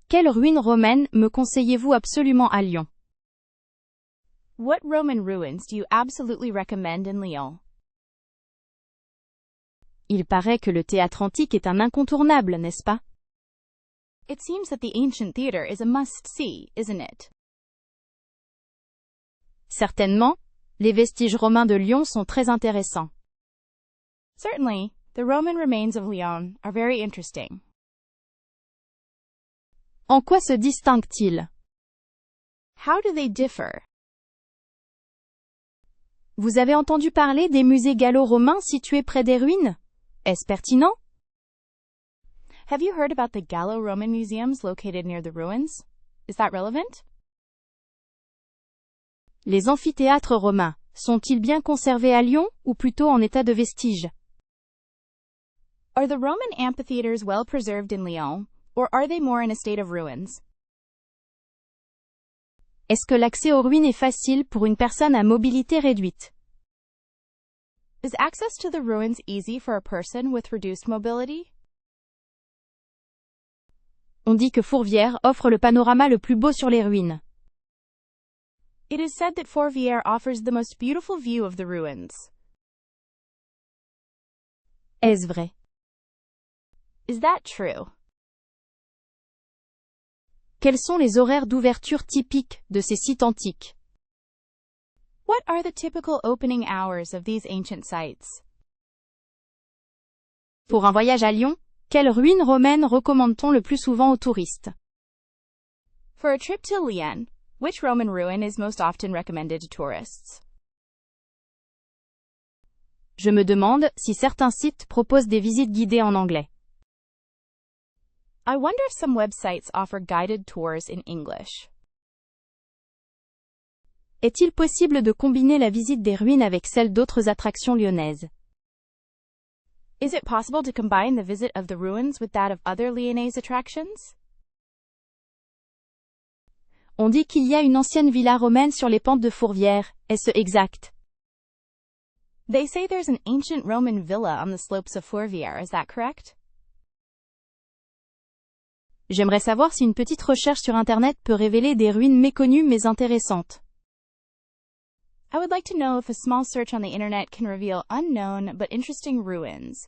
Quelle ruine romaine me conseillez-vous absolument à Lyon? What Roman ruins do you absolutely recommend in Lyon? Il paraît que le théâtre antique est un incontournable, n'est-ce pas? It seems that the ancient theater is a must-see, isn't it? Certainement, les vestiges romains de Lyon sont très intéressants. Certainly, the Roman remains of Lyon are very interesting. En quoi se distinguent-ils? How do they differ? Vous avez entendu parler des musées gallo-romains situés près des ruines? Est-ce pertinent? Have you heard about the Gallo-Roman museums located near the ruins? Is that relevant? Les amphithéâtres romains sont-ils bien conservés à Lyon ou plutôt en état de vestige? Are the Roman amphitheaters well preserved in Lyon, or are they more in a state of ruins? Est-ce que l'accès aux ruines est facile pour une personne à mobilité réduite? Is access to the ruins easy for a person with reduced mobility? On dit que Fourvière offre le panorama le plus beau sur les ruines. It is said that Fourvière offers the most beautiful view of the ruins. Est-ce vrai? Is that true? Quels sont les horaires d'ouverture typiques de ces sites antiques? What are the typical opening hours of these ancient sites? Pour un voyage à Lyon, quelle ruine romaine recommande-t-on le plus souvent aux touristes? For a trip to Lyon, which Roman ruin is most often recommended to tourists? Je me demande si certains sites proposent des visites guidées en anglais. I wonder if some websites offer guided tours in English. Est-il possible de combiner la visite des ruines avec celle d'autres attractions lyonnaises? Is it possible to combine the visit of the ruins with that of other Lyonnese attractions? On dit qu'il y a une ancienne villa romaine sur les pentes de Fourvière, est-ce exact? They say there's an ancient Roman villa on the slopes of Fourvière, is that correct? J'aimerais savoir si une petite recherche sur Internet peut révéler des ruines méconnues mais intéressantes. I would like to know if a small search on the internet can reveal unknown but interesting ruins.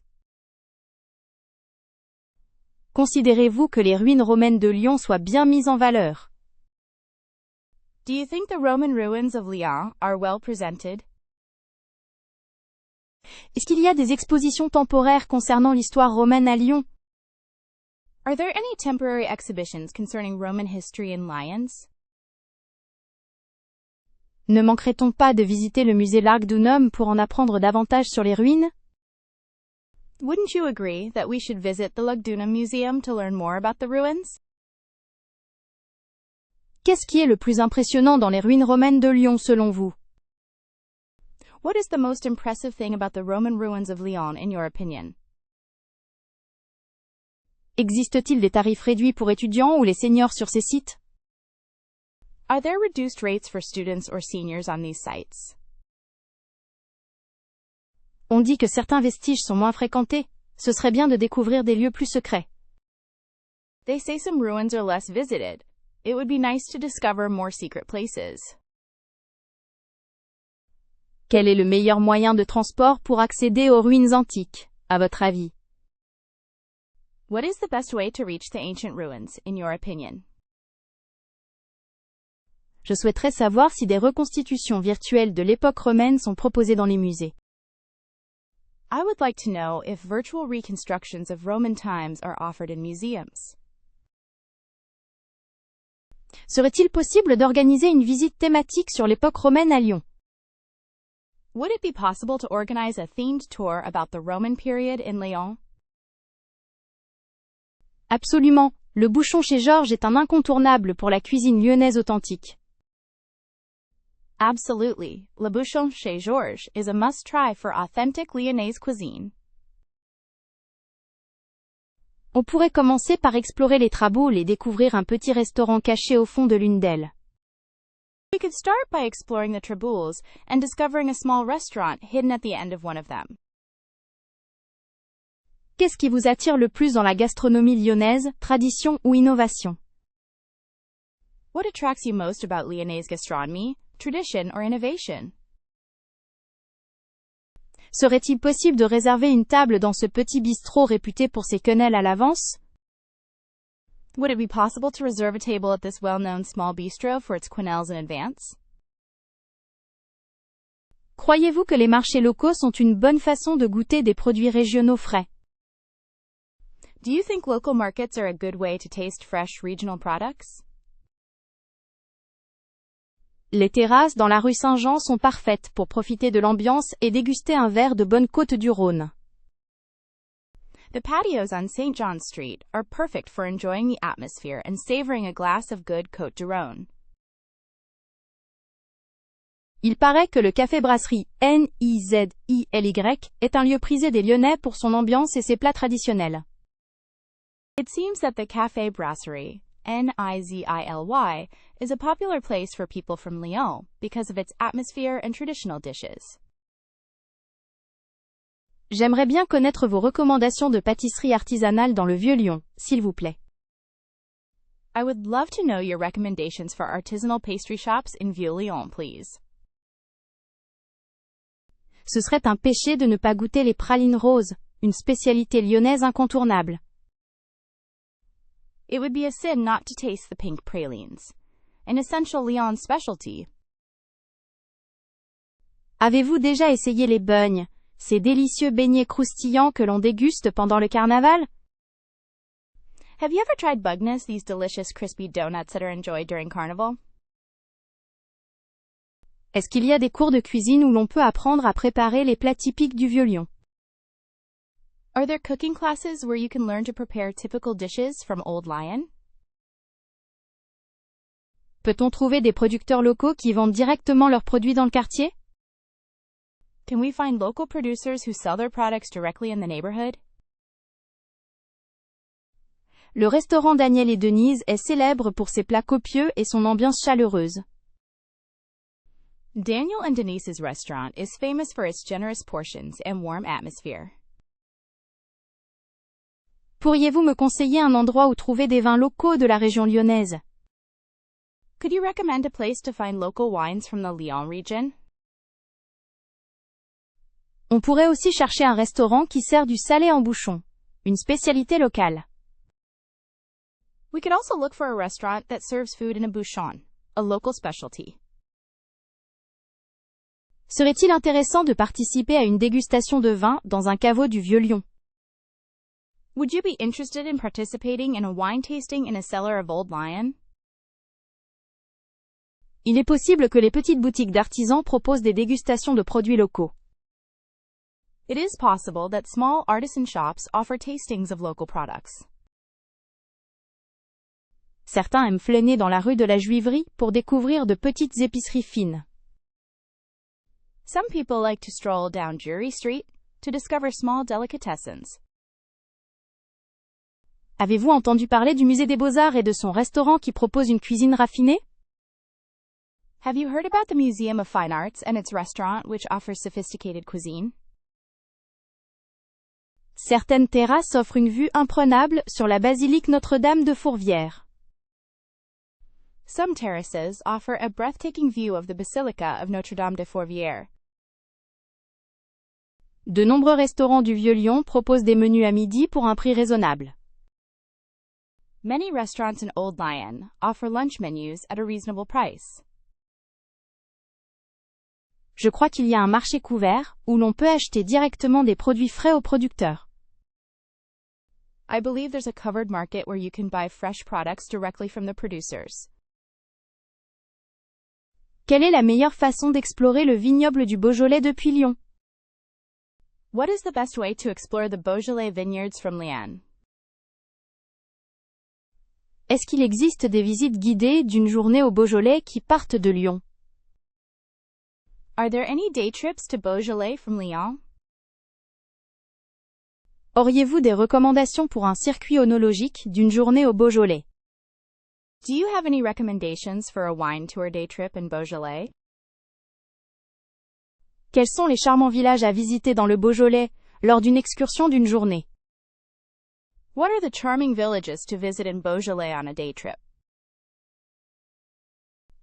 Considérez-vous que les ruines romaines de Lyon soient bien mises en valeur? Do you think the Roman ruins of Lyon are well presented? Est-ce qu'il y a des expositions temporaires concernant l'histoire romaine à Lyon? Are there any temporary exhibitions concerning Roman history in Lyons? Ne manquerait-on pas de visiter le musée Lugdunum pour en apprendre davantage sur les ruines? Wouldn't you agree that we should visit the Lugdunum Museum to learn more about the ruins? Qu'est-ce qui est le plus impressionnant dans les ruines romaines de Lyon selon vous? What is the most impressive thing about the Roman ruins of Lyon in your opinion? Existe-t-il des tarifs réduits pour étudiants ou les seniors sur ces sites? Are there reduced rates for students or seniors on these sites? On dit que certains vestiges sont moins fréquentés. Ce serait bien de découvrir des lieux plus secrets. They say some ruins are less visited. It would be nice to discover more secret places. Quel est le meilleur moyen de transport pour accéder aux ruines antiques, à votre avis? What is the best way to reach the ancient ruins, in your opinion? Je souhaiterais savoir si des reconstitutions virtuelles de l'époque romaine sont proposées dans les musées. I would like to know if virtual reconstructions of Roman times are offered in museums. Serait-il possible d'organiser une visite thématique sur l'époque romaine à Lyon? Would it be possible to organize a themed tour about the Roman period in Lyon? Absolument. Le bouchon chez Georges est un incontournable pour la cuisine lyonnaise authentique. Absolutely. Le Bouchon chez Georges is a must-try for authentic Lyonnaise cuisine. On pourrait commencer par explorer les Traboules et découvrir un petit restaurant caché au fond de l'une d'elles. We could start by exploring the Traboules and discovering a small restaurant hidden at the end of one of them. Qu'est-ce qui vous attire le plus dans la gastronomie lyonnaise, tradition ou innovation? What attracts you most about Lyonnaise gastronomy, tradition or innovation? Serait-il possible de réserver une table dans ce petit bistrot réputé pour ses quenelles à l'avance? Would it be possible to reserve a table at this well-known small bistro for its quenelles in advance? Croyez-vous que les marchés locaux sont une bonne façon de goûter des produits régionaux frais? Do you think local markets are a good way to taste fresh regional products? Les terrasses dans la rue Saint-Jean sont parfaites pour profiter de l'ambiance et déguster un verre de bonne Côte du Rhône. The patios on St. John Street are perfect for enjoying the atmosphere and savoring a glass of good Côte du Rhône. Il paraît que le café-brasserie Nizily est un lieu prisé des Lyonnais pour son ambiance et ses plats traditionnels. It seems that the Café Brasserie, Nizily, is a popular place for people from Lyon because of its atmosphere and traditional dishes. J'aimerais bien connaître vos recommandations de pâtisserie artisanale dans le Vieux-Lyon, s'il vous plaît. I would love to know your recommendations for artisanal pastry shops in Vieux-Lyon, please. Ce serait un péché de ne pas goûter les pralines roses, une spécialité lyonnaise incontournable. It would be a sin not to taste the pink pralines, an essential Lyon specialty. Avez-vous déjà essayé les bugnes, ces délicieux beignets croustillants que l'on déguste pendant le carnaval? Have you ever tried Bugnes, these delicious crispy donuts that are enjoyed during Carnival? Est-ce qu'il y a des cours de cuisine où l'on peut apprendre à préparer les plats typiques du Vieux-Lyon? Are there cooking classes where you can learn to prepare typical dishes from Old Lyon? Peut-on trouver des producteurs locaux qui vendent directement leurs produits dans le quartier? Can we find local producers who sell their products directly in the neighborhood? Le restaurant Daniel et Denise est célèbre pour ses plats copieux et son ambiance chaleureuse. Daniel and Denise's restaurant is famous for its generous portions and warm atmosphere. Pourriez-vous me conseiller un endroit où trouver des vins locaux de la région lyonnaise? Could you recommend a place to find local wines from the Lyon region? On pourrait aussi chercher un restaurant qui sert du salé en bouchon, une spécialité locale. We could also look for a restaurant that serves food in a bouchon, a local specialty. Serait-il intéressant de participer à une dégustation de vin dans un caveau du Vieux-Lyon? Would you be interested in participating in a wine tasting in a cellar of Old Lyon? Il est possible que les petites boutiques d'artisans proposent des dégustations de produits locaux. It is possible that small artisan shops offer tastings of local products. Certains aiment flâner dans la rue de la Juiverie pour découvrir de petites épiceries fines. Some people like to stroll down Jury Street to discover small delicatessens. Avez-vous entendu parler du Musée des Beaux-Arts et de son restaurant qui propose une cuisine raffinée? Have you heard about the Museum of Fine Arts and its restaurant which offers sophisticated cuisine? Certaines terrasses offrent une vue imprenable sur la basilique Notre-Dame de Fourvière. Some terraces offer a breathtaking view of the Basilica of Notre-Dame de Fourvière. De nombreux restaurants du Vieux-Lyon proposent des menus à midi pour un prix raisonnable. Many restaurants in Old Lyon offer lunch menus at a reasonable price. Je crois qu'il y a un marché couvert où l'on peut acheter directement des produits frais aux producteurs. I believe there's a covered market where you can buy fresh products directly from the producers. Quelle est la meilleure façon d'explorer le vignoble du Beaujolais depuis Lyon? What is the best way to explore the Beaujolais vineyards from Lyon? Est-ce qu'il existe des visites guidées d'une journée au Beaujolais qui partent de Lyon? Are there any day trips to Beaujolais from Lyon? Auriez-vous des recommandations pour un circuit œnologique d'une journée au Beaujolais? Do you have any recommendations for a wine tour day trip in Beaujolais? Quels sont les charmants villages à visiter dans le Beaujolais lors d'une excursion d'une journée? What are the charming villages to visit in Beaujolais on a day trip?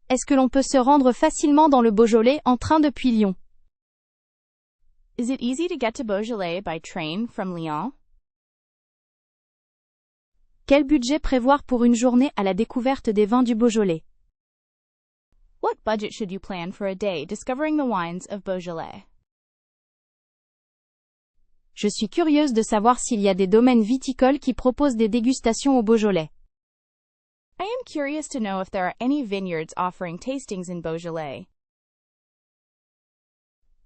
Est-ce que l'on peut se rendre facilement dans le Beaujolais en train depuis Lyon? Is it easy to get to Beaujolais by train from Lyon? Quel budget prévoir pour une journée à la découverte des vins du Beaujolais? What budget should you plan for a day discovering the wines of Beaujolais? Je suis curieuse de savoir s'il y a des domaines viticoles qui proposent des dégustations au Beaujolais. I am curious to know if there are any vineyards offering tastings in Beaujolais.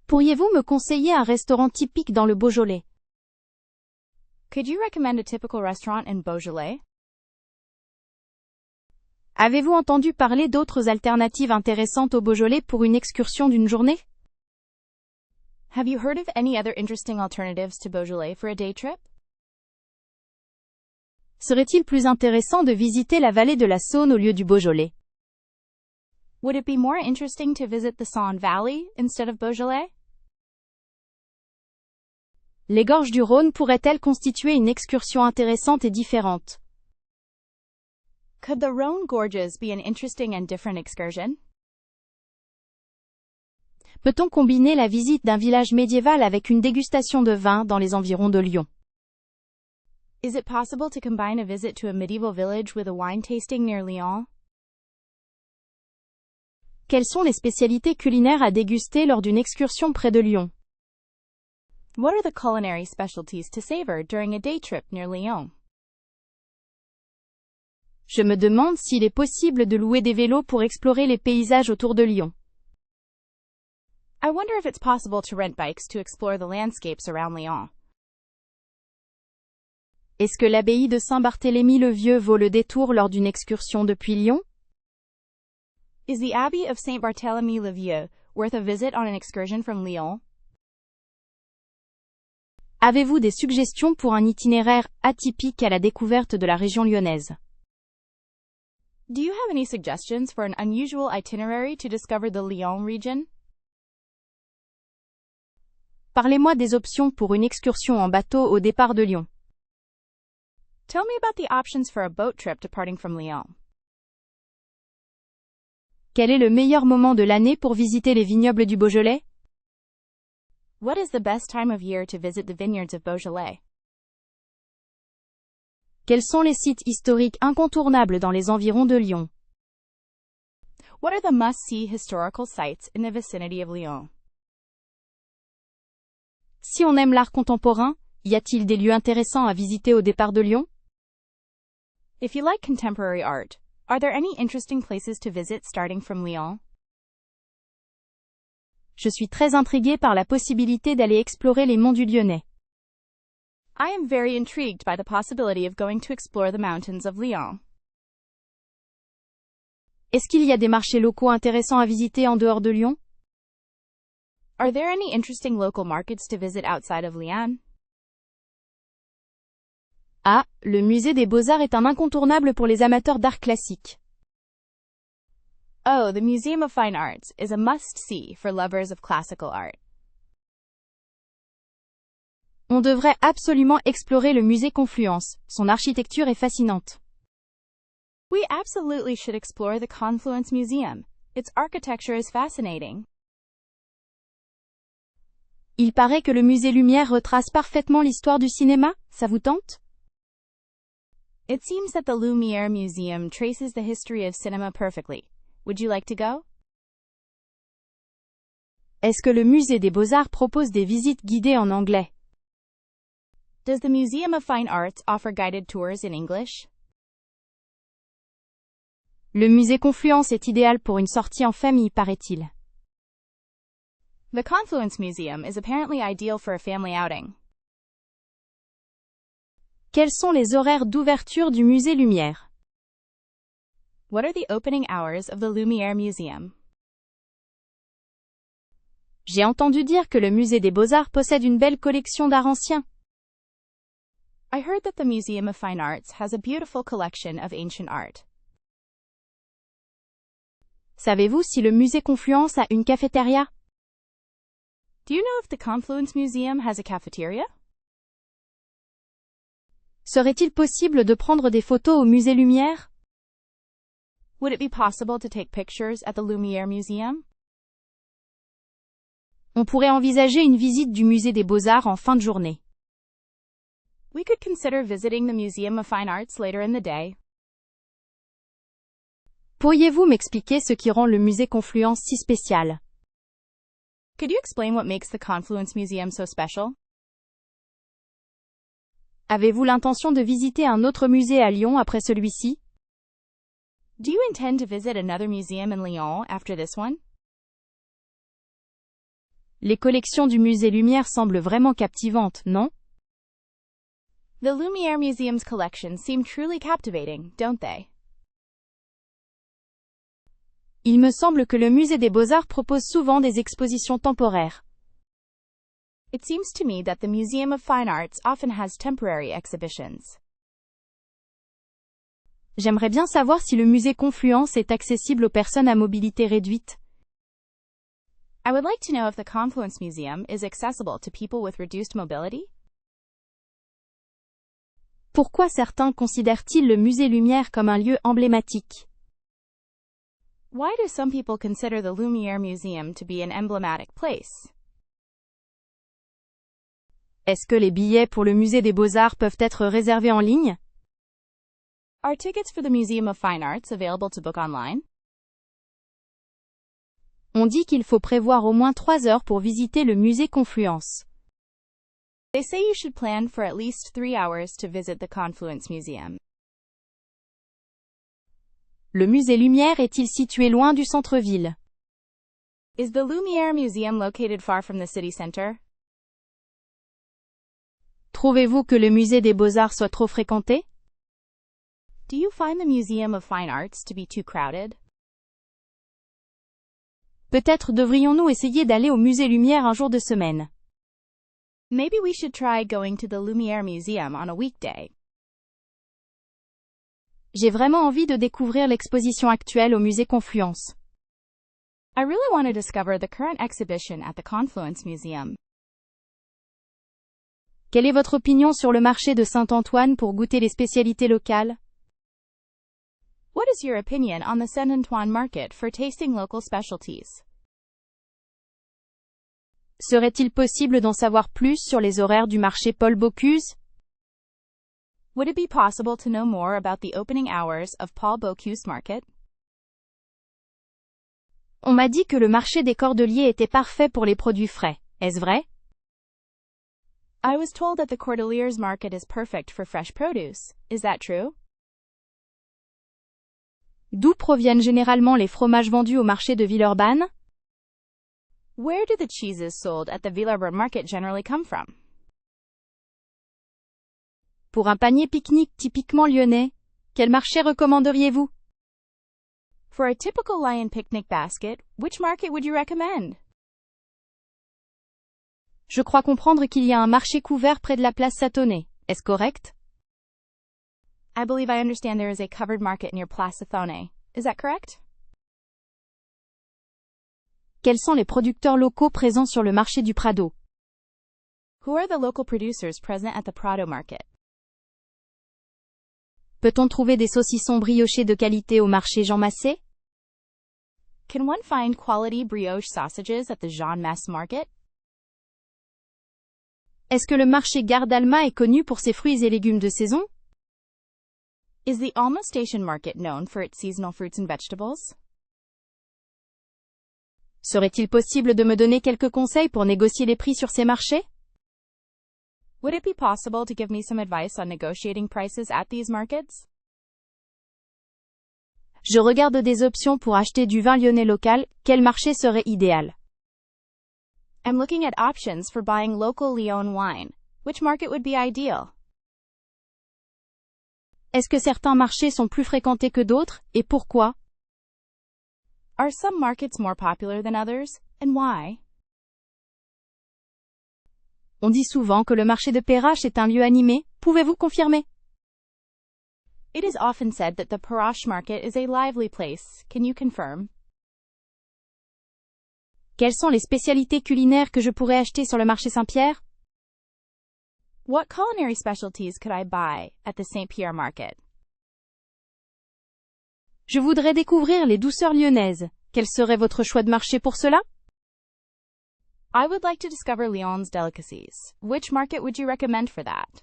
Pourriez-vous me conseiller un restaurant typique dans le Beaujolais? Could you recommend a typical restaurant in Beaujolais? Avez-vous entendu parler d'autres alternatives intéressantes au Beaujolais pour une excursion d'une journée? Have you heard of any other interesting alternatives to Beaujolais for a day trip? Serait-il plus intéressant de visiter la vallée de la Saône au lieu du Beaujolais? Would it be more interesting to visit the Saône Valley instead of Beaujolais? Les gorges du Rhône pourraient-elles constituer une excursion intéressante et différente? Could the Rhône Gorges be an interesting and different excursion? Peut-on combiner la visite d'un village médiéval avec une dégustation de vin dans les environs de Lyon? Is it possible to combine a visit to a medieval village with a wine tasting near Lyon? Quelles sont les spécialités culinaires à déguster lors d'une excursion près de Lyon? What are the culinary specialties to savor during a day trip near Lyon? Je me demande s'il est possible de louer des vélos pour explorer les paysages autour de Lyon. I wonder if it's possible to rent bikes to explore the landscapes around Lyon. Est-ce que l'abbaye de Saint-Barthélemy-le-Vieux vaut le détour lors d'une excursion depuis Lyon? Is the Abbey of Saint Barthélemy-le-Vieux worth a visit on an excursion from Lyon? Avez-vous des suggestions pour un itinéraire atypique à la découverte de la région lyonnaise? Do you have any suggestions for an unusual itinerary to discover the Lyon region? Parlez-moi des options pour une excursion en bateau au départ de Lyon. Tell me about the options for a boat trip departing from Lyon. Quel est le meilleur moment de l'année pour visiter les vignobles du Beaujolais? What is the best time of year to visit the vineyards of Beaujolais? Quels sont les sites historiques incontournables dans les environs de Lyon? What are the must-see historical sites in the vicinity of Lyon? Si on aime l'art contemporain, y a-t-il des lieux intéressants à visiter au départ de Lyon? If you like contemporary art, are there any interesting places to visit starting from Lyon? Je suis très intriguée par la possibilité d'aller explorer les monts du Lyonnais. I am very intrigued by the possibility of going to explore the mountains of Lyon. Est-ce qu'il y a des marchés locaux intéressants à visiter en dehors de Lyon? Are there any interesting local markets to visit outside of Lyon? Ah, le musée des Beaux-Arts est un incontournable pour les amateurs d'art classique. Oh, the Museum of Fine Arts is a must-see for lovers of classical art. On devrait absolument explorer le musée Confluence. Son architecture est fascinante. We absolutely should explore the Confluence Museum. Its architecture is fascinating. Il paraît que le musée Lumière retrace parfaitement l'histoire du cinéma, ça vous tente? It seems that the Lumière Museum traces the history of cinema perfectly. Would you like to go? Est-ce que le musée des Beaux-Arts propose des visites guidées en anglais? Does the Museum of Fine Arts offer guided tours in English? Le musée Confluence est idéal pour une sortie en famille, paraît-il. The Confluence Museum is apparently ideal for a family outing. Quels sont les horaires d'ouverture du musée Lumière? What are the opening hours of the Lumière Museum? J'ai entendu dire que le musée des Beaux-Arts possède une belle collection d'art ancien. I heard that the Museum of Fine Arts has a beautiful collection of ancient art. Savez-vous si le musée Confluence a une cafétéria? Do you know if the Confluence Museum has a cafeteria? Serait-il possible de prendre des photos au musée Lumière? Would it be possible to take pictures at the Lumiere Museum? On pourrait envisager une visite du musée des Beaux-Arts en fin de journée. We could consider visiting the Museum of Fine Arts later in the day. Pourriez-vous m'expliquer ce qui rend le musée Confluence si spécial? Could you explain what makes the Confluence Museum so special? Avez-vous l'intention de visiter un autre musée à Lyon après celui-ci? Do you intend to visit another museum in Lyon after this one? Les collections du musée Lumière semblent vraiment captivantes, non? The Lumiere Museum's collections seem truly captivating, don't they? Il me semble que le musée des Beaux-Arts propose souvent des expositions temporaires. It seems to me that the Museum of Fine Arts often has temporary exhibitions. J'aimerais bien savoir si le musée Confluence est accessible aux personnes à mobilité réduite. I would like to know if the Confluence Museum is accessible to people with reduced mobility. Pourquoi certains considèrent-ils le musée Lumière comme un lieu emblématique? Why do some people consider the Lumiere Museum to be an emblematic place? Est-ce que les billets pour le musée des Beaux-Arts peuvent être réservés en ligne? Are tickets for the Museum of Fine Arts available to book online? On dit qu'il faut prévoir au moins 3 heures pour visiter le musée Confluence. They say you should plan for at least 3 hours to visit the Confluence Museum. Le musée Lumière est-il situé loin du centre-ville? Is the Lumiere Museum located far from the city center? Trouvez-vous que le musée des Beaux-Arts soit trop fréquenté? Do you find the Museum of Fine Arts to be too crowded? Peut-être devrions-nous essayer d'aller au musée Lumière un jour de semaine. Maybe we should try going to the Lumiere Museum on a weekday. J'ai vraiment envie de découvrir l'exposition actuelle au musée Confluence. I really want to discover the current exhibition at the Confluence Museum. Quelle est votre opinion sur le marché de Saint-Antoine pour goûter les spécialités locales? What is your opinion on the Saint-Antoine market for tasting local specialties? Serait-il possible d'en savoir plus sur les horaires du marché Paul Bocuse? Would it be possible to know more about the opening hours of Paul Bocuse Market? On m'a dit que le marché des Cordeliers était parfait pour les produits frais. Est-ce vrai? I was told that the Cordeliers Market is perfect for fresh produce. Is that true? D'où proviennent généralement les fromages vendus au marché de Villeurbanne? Where do the cheeses sold at the Villeurbanne Market generally come from? Pour un panier pique-nique typiquement lyonnais, quel marché recommanderiez-vous? For a typical Lyon picnic basket, which market would you recommend? Je crois comprendre qu'il y a un marché couvert près de la place Satonnet. Est-ce correct? I believe I understand there is a covered market near Place Sathonay. Is that correct? Quels sont les producteurs locaux présents sur le marché du Prado? Who are the local producers present at the Prado Market? Peut-on trouver des saucissons briochés de qualité au marché Jean Massé? Can one find quality brioche sausages at the Jean Masse Market? Est-ce que le marché Gare d'Alma est connu pour ses fruits et légumes de saison? Is the Alma Station Market known for its seasonal fruits and vegetables? Serait-il possible de me donner quelques conseils pour négocier les prix sur ces marchés? Would it be possible to give me some advice on negotiating prices at these markets? Je regarde des options pour acheter du vin lyonnais local. Quel marché serait idéal? I'm looking at options for buying local Lyon wine. Which market would be ideal? Est-ce que certains marchés sont plus fréquentés que d'autres, et pourquoi? Are some markets more popular than others, and why? On dit souvent que le marché de Perrache est un lieu animé. Pouvez-vous confirmer? It is often said that the Perrache Market is a lively place. Can you confirm? Quelles sont les spécialités culinaires que je pourrais acheter sur le marché Saint-Pierre? What culinary specialties could I buy at the St. Pierre Market? Je voudrais découvrir les douceurs lyonnaises. Quel serait votre choix de marché pour cela? I would like to discover Lyon's delicacies. Which market would you recommend for that?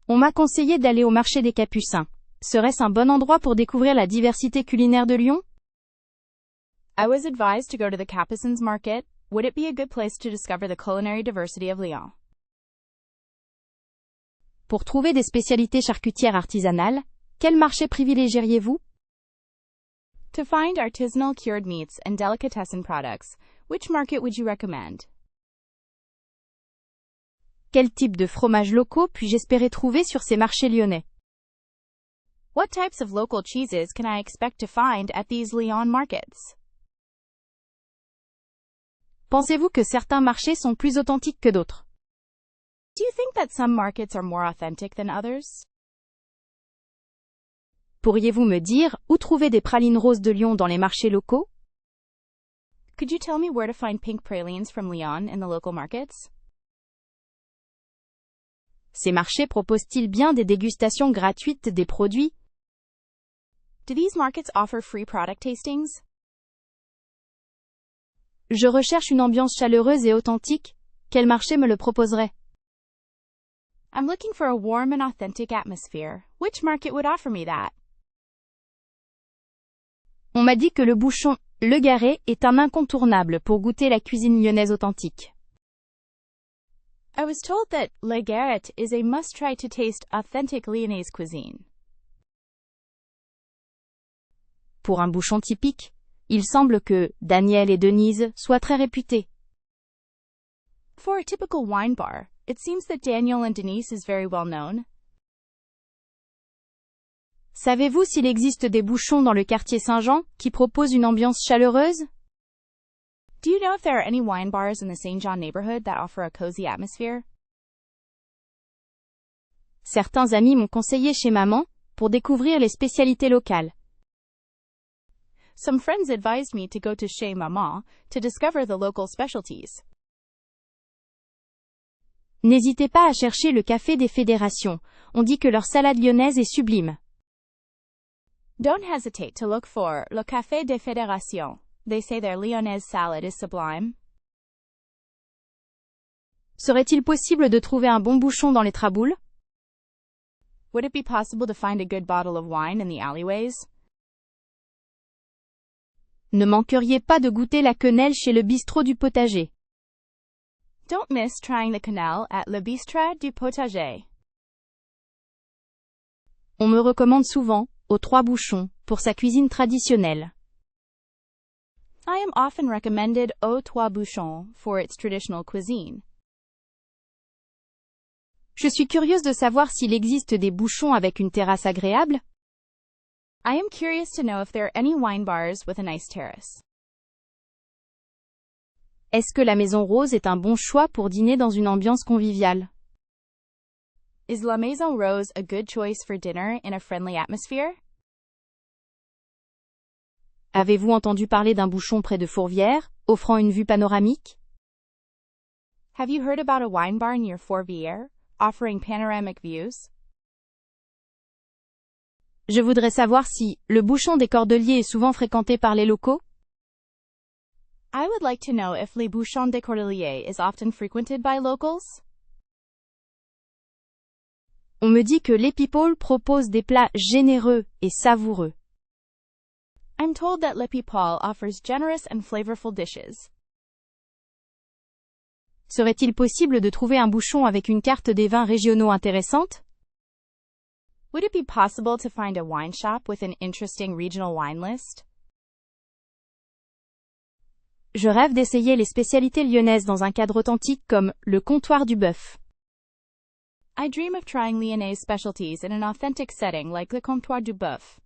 On m'a conseillé d'aller au marché des Capucins. Serait-ce un bon endroit pour découvrir la diversité culinaire de Lyon? I was advised to go to the Capucins market. Would it be a good place to discover the culinary diversity of Lyon? Pour trouver des spécialités charcutières artisanales, quel marché privilégieriez-vous? To find artisanal cured meats and delicatessen products, which market would you recommend? Quel type de fromages locaux puis-je espérer trouver sur ces marchés lyonnais? What types of local cheeses can I expect to find at these Lyon markets? Pensez-vous que certains marchés sont plus authentiques que d'autres? Do you think that some markets are more authentic than others? Pourriez-vous me dire où trouver des pralines roses de Lyon dans les marchés locaux? Could you tell me where to find pink pralines from Lyon in the local markets? Ces marchés proposent-ils bien des dégustations gratuites des produits? Do these markets offer free product tastings? Je recherche une ambiance chaleureuse et authentique. Quel marché me le proposerait? I'm looking for a warm and authentic atmosphere. Which market would offer me that? On m'a dit que le bouchon, Le Garret, est un incontournable pour goûter la cuisine lyonnaise authentique. I was told that Le Garret is a must-try to taste authentic Lyonnaise cuisine. Pour un bouchon typique, il semble que Daniel et Denise soient très réputés. For a typical wine bar, it seems that Daniel and Denise is very well known. Savez-vous s'il existe des bouchons dans le quartier Saint-Jean qui proposent une ambiance chaleureuse? Do you know if there are any wine bars in the St. John neighborhood that offer a cozy atmosphere? Certains amis m'ont conseillé chez maman pour découvrir les spécialités locales. Some friends advised me to go to Chez Maman to discover the local specialties. N'hésitez pas à chercher le café des Fédérations. On dit que leur salade lyonnaise est sublime. Don't hesitate to look for Le Café des Fédérations. They say their Lyonnaise salad is sublime. Serait-il possible de trouver un bon bouchon dans les traboules? Would it be possible to find a good bottle of wine in the alleyways? Ne manqueriez pas de goûter la quenelle chez le bistrot du potager. Don't miss trying the quenelle at Le Bistrot du Potager. On me recommande souvent, aux Trois Bouchons, pour sa cuisine traditionnelle. I am often recommended Aux Trois Bouchons for its traditional cuisine. Je suis curieuse de savoir s'il existe des bouchons avec une terrasse agréable. I am curious to know if there are any wine bars with a nice terrace. Est-ce que la Maison Rose est un bon choix pour dîner dans une ambiance conviviale? Is La Maison Rose a good choice for dinner in a friendly atmosphere? Avez-vous entendu parler d'un bouchon près de Fourvière, offrant une vue panoramique? Have you heard about a wine bar near Fourvière, offering panoramic views? Je voudrais savoir si le bouchon des Cordeliers est souvent fréquenté par les locaux. I would like to know if Les Bouchons des Cordeliers is often frequented by locals. On me dit que Les People propose des plats généreux et savoureux. I'm told that Le People offers generous and flavorful dishes. Serait-il possible de trouver un bouchon avec une carte des vins régionaux intéressante? Would it be possible to find a wine shop with an interesting regional wine list? Je rêve d'essayer les spécialités lyonnaises dans un cadre authentique comme le comptoir du bœuf. I dream of trying Lyonnaise specialties in an authentic setting like le Comptoir du Bœuf.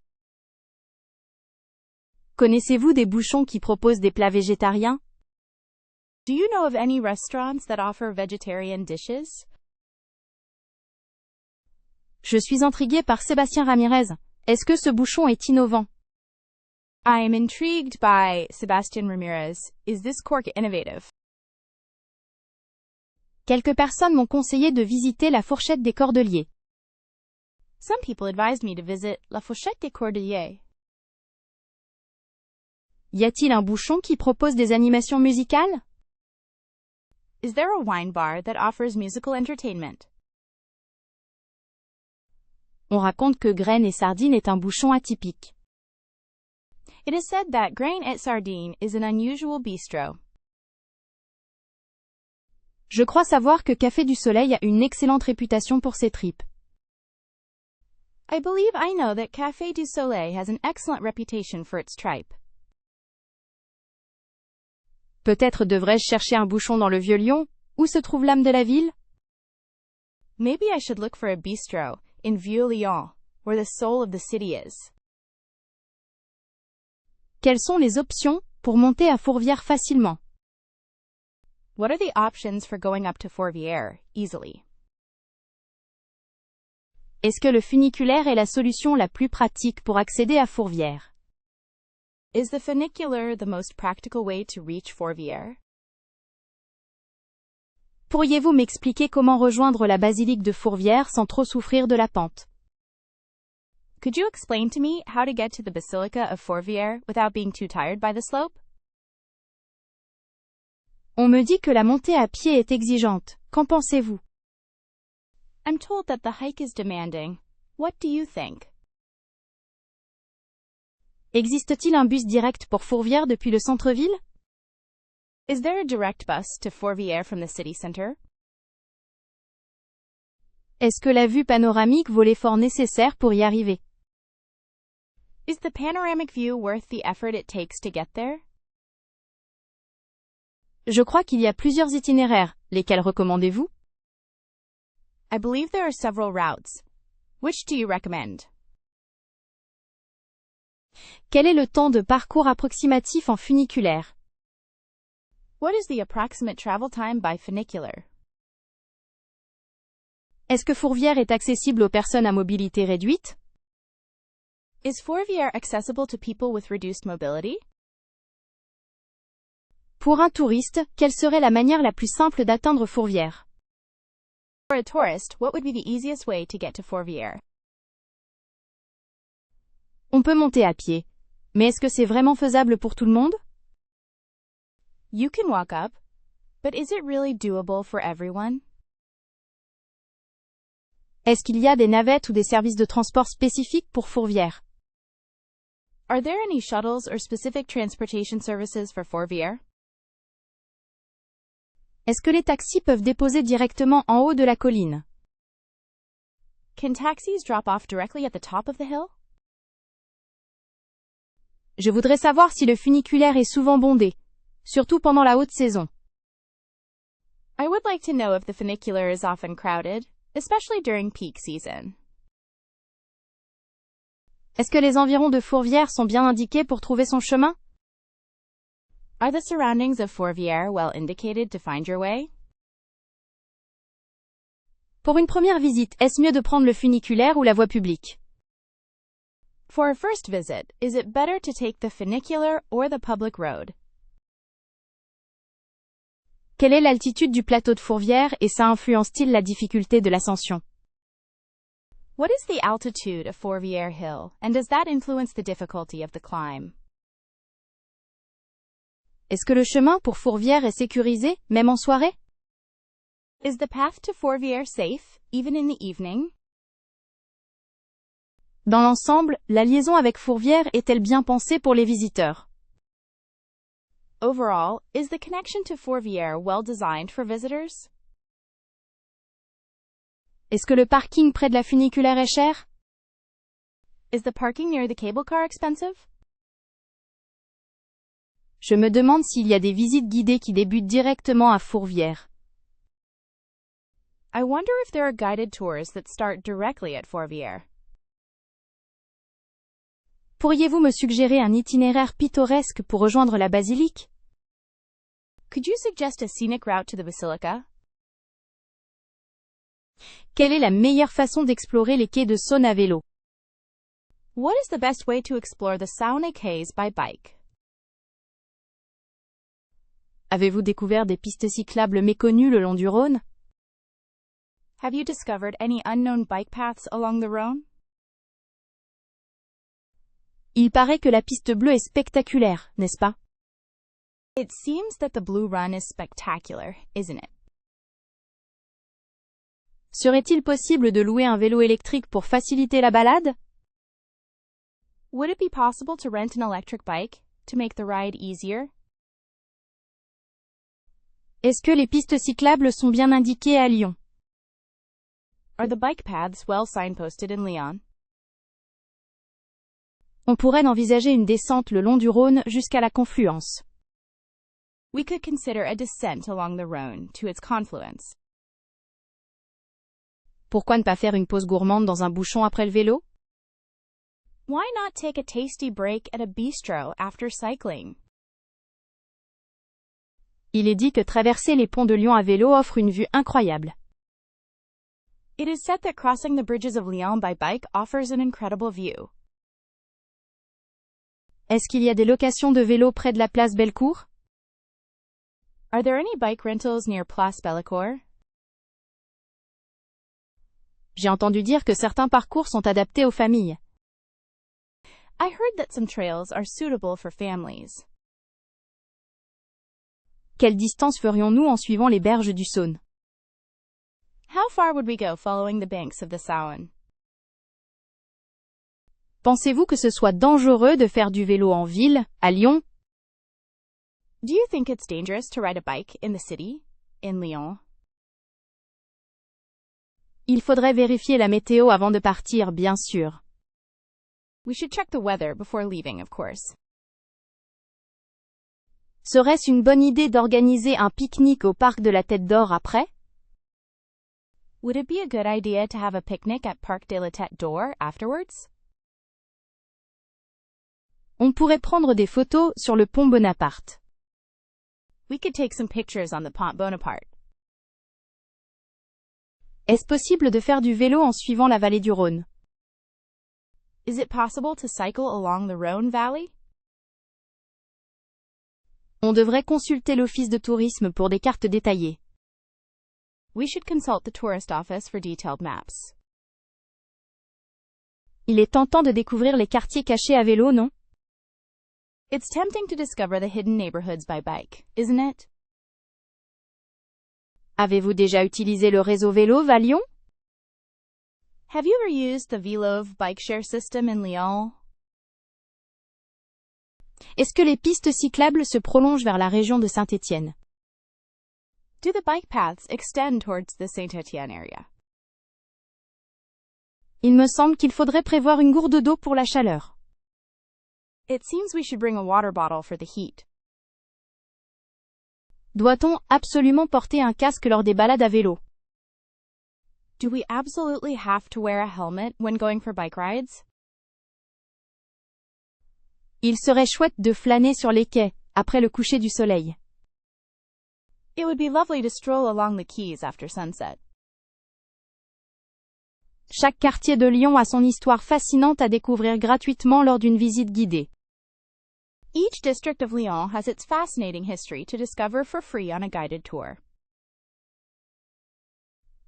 Connaissez-vous des bouchons qui proposent des plats végétariens? Do you know of any restaurants that offer vegetarian dishes? Je suis intriguée par Sébastien Ramirez. Est-ce que ce bouchon est innovant? I am intrigued by Sebastian Ramirez. Is this cork innovative? Quelques personnes m'ont conseillé de visiter la fourchette des Cordeliers. Some people advised me to visit La Fourchette des Cordeliers. Y a-t-il un bouchon qui propose des animations musicales? Is there a wine bar that offers musical entertainment? On raconte que Graines et Sardines est un bouchon atypique. It is said that Grain et Sardines is an unusual bistro. Je crois savoir que Café du Soleil a une excellente réputation pour ses tripes. I believe I know that Café du Soleil has an excellent reputation for its tripe. Peut-être devrais-je chercher un bouchon dans le Vieux-Lyon? Où se trouve l'âme de la ville? Maybe I should look for a bistro in Vieux-Lyon, where the soul of the city is. Quelles sont les options pour monter à Fourvière facilement? What are the options for going up to Fourvière easily? Est-ce que le funiculaire est la solution la plus pratique pour accéder à Fourvière? Is the funicular the most practical way to reach Fourvière? Pourriez-vous m'expliquer comment rejoindre la basilique de Fourvière sans trop souffrir de la pente? Could you explain to me how to get to the Basilica of Fourvière without being too tired by the slope? On me dit que la montée à pied est exigeante. Qu'en pensez-vous? I'm told that the hike is demanding. What do you think? Existe-t-il un bus direct pour Fourvière depuis le centre-ville? Is there a direct bus to Fourvière from the city center? Est-ce que la vue panoramique vaut l'effort nécessaire pour y arriver? Is the panoramic view worth the effort it takes to get there? Je crois qu'il y a plusieurs itinéraires. Lesquels recommandez-vous? I believe there are several routes. Which do you recommend? Quel est le temps de parcours approximatif en funiculaire? What is the approximate travel time by funicular? Est-ce que Fourvière est accessible aux personnes à mobilité réduite? Is Fourvière accessible to people with reduced mobility? Pour un touriste, quelle serait la manière la plus simple d'atteindre Fourvière? For a tourist, what would be the easiest way to get to Fourvière? On peut monter à pied. Mais est-ce que c'est vraiment faisable pour tout le monde? You can walk up, but is it really doable for everyone? Est-ce qu'il y a des navettes ou des services de transport spécifiques pour Fourvière? Are there any shuttles or specific transportation services for Fourvière? Est-ce que les taxis peuvent déposer directement en haut de la colline? Can taxis drop off directly at the top of the hill? Je voudrais savoir si le funiculaire est souvent bondé, surtout pendant la haute saison. I would like to know if the funicular is often crowded, especially during peak season. Est-ce que les environs de Fourvière sont bien indiqués pour trouver son chemin? Are the surroundings of Fourvière well indicated to find your way? Pour une première visite, est-ce mieux de prendre le funiculaire ou la voie publique? For a first visit, is it better to take the funicular or the public road? Quelle est l'altitude du plateau de Fourvière et ça influence-t-il la difficulté de l'ascension? What is the altitude of Fourvière Hill, and does that influence the difficulty of the climb? Est-ce que le chemin pour Fourvière est sécurisé, même en soirée? Is the path to Fourvière safe, even in the evening? Dans l'ensemble, la liaison avec Fourvière est-elle bien pensée pour les visiteurs? Overall, is the connection to Fourvière well designed for visitors? Est-ce que le parking près de la funiculaire est cher? Is the parking near the cable car expensive? Je me demande s'il y a des visites guidées qui débutent directement à Fourvière. I wonder if there are guided tours that start directly at Fourvière. Pourriez-vous me suggérer un itinéraire pittoresque pour rejoindre la basilique? Could you suggest a scenic route to the Basilica? Quelle est la meilleure façon d'explorer les quais de Saône à vélo? What is the best way to explore the Saône quays by bike? Avez-vous découvert des pistes cyclables méconnues le long du Rhône? Have you discovered any unknown bike paths along the Rhône? Il paraît que la piste bleue est spectaculaire, n'est-ce pas? It seems that the Blue Run is spectacular, isn't it? Serait-il possible de louer un vélo électrique pour faciliter la balade? Would it be possible to rent an electric bike to make the ride easier? Est-ce que les pistes cyclables sont bien indiquées à Lyon? Are the bike paths well signposted in Lyon? On pourrait envisager une descente le long du Rhône jusqu'à la confluence. We could consider a descent along the Rhône to its confluence. Pourquoi ne pas faire une pause gourmande dans un bouchon après le vélo? Why not take a tasty break at a bistro after cycling? Il est dit que traverser les ponts de Lyon à vélo offre une vue incroyable. It is said that crossing the bridges of Lyon by bike offers an incredible view. Est-ce qu'il y a des locations de vélos près de la place Bellecour? Are there any bike rentals near Place Bellecour? J'ai entendu dire que certains parcours sont adaptés aux familles. I heard that some trails are suitable for families. Quelle distance ferions-nous en suivant les berges du Saône? How far would we go following the banks of the Saône? Pensez-vous que ce soit dangereux de faire du vélo en ville, à Lyon? Do you think it's dangerous to ride a bike in the city, in Lyon? Il faudrait vérifier la météo avant de partir, bien sûr. We should check the weather before leaving, of course. Serait-ce une bonne idée d'organiser un pique-nique au parc de la Tête d'Or après? Would it be a good idea to have a picnic at Parc de la Tête d'Or afterwards? On pourrait prendre des photos sur le pont Bonaparte. We could take some pictures on the Pont Bonaparte. Est-ce possible de faire du vélo en suivant la vallée du Rhône? Is it possible to cycle along the Rhône Valley? On devrait consulter l'office de tourisme pour des cartes détaillées. We should consult the tourist office for detailed maps. Il est tentant de découvrir les quartiers cachés à vélo, non? It's tempting to discover the hidden neighborhoods by bike, isn't it? Avez-vous déjà utilisé le réseau vélo Lyon? Have you ever used the Velove bike share system in Lyon? Est-ce que les pistes cyclables se prolongent vers la région de Saint-Étienne? Do the bike paths extend towards the Saint-Étienne area? Il me semble qu'il faudrait prévoir une gourde d'eau pour la chaleur. It seems we should bring a water bottle for the heat. Doit-on absolument porter un casque lors des balades à vélo? Do we absolutely have to wear a helmet when going for bike rides? Il serait chouette de flâner sur les quais, après le coucher du soleil. It would be lovely to stroll along the quays after sunset. Chaque quartier de Lyon a son histoire fascinante à découvrir gratuitement lors d'une visite guidée. Each district of Lyon has its fascinating history to discover for free on a guided tour.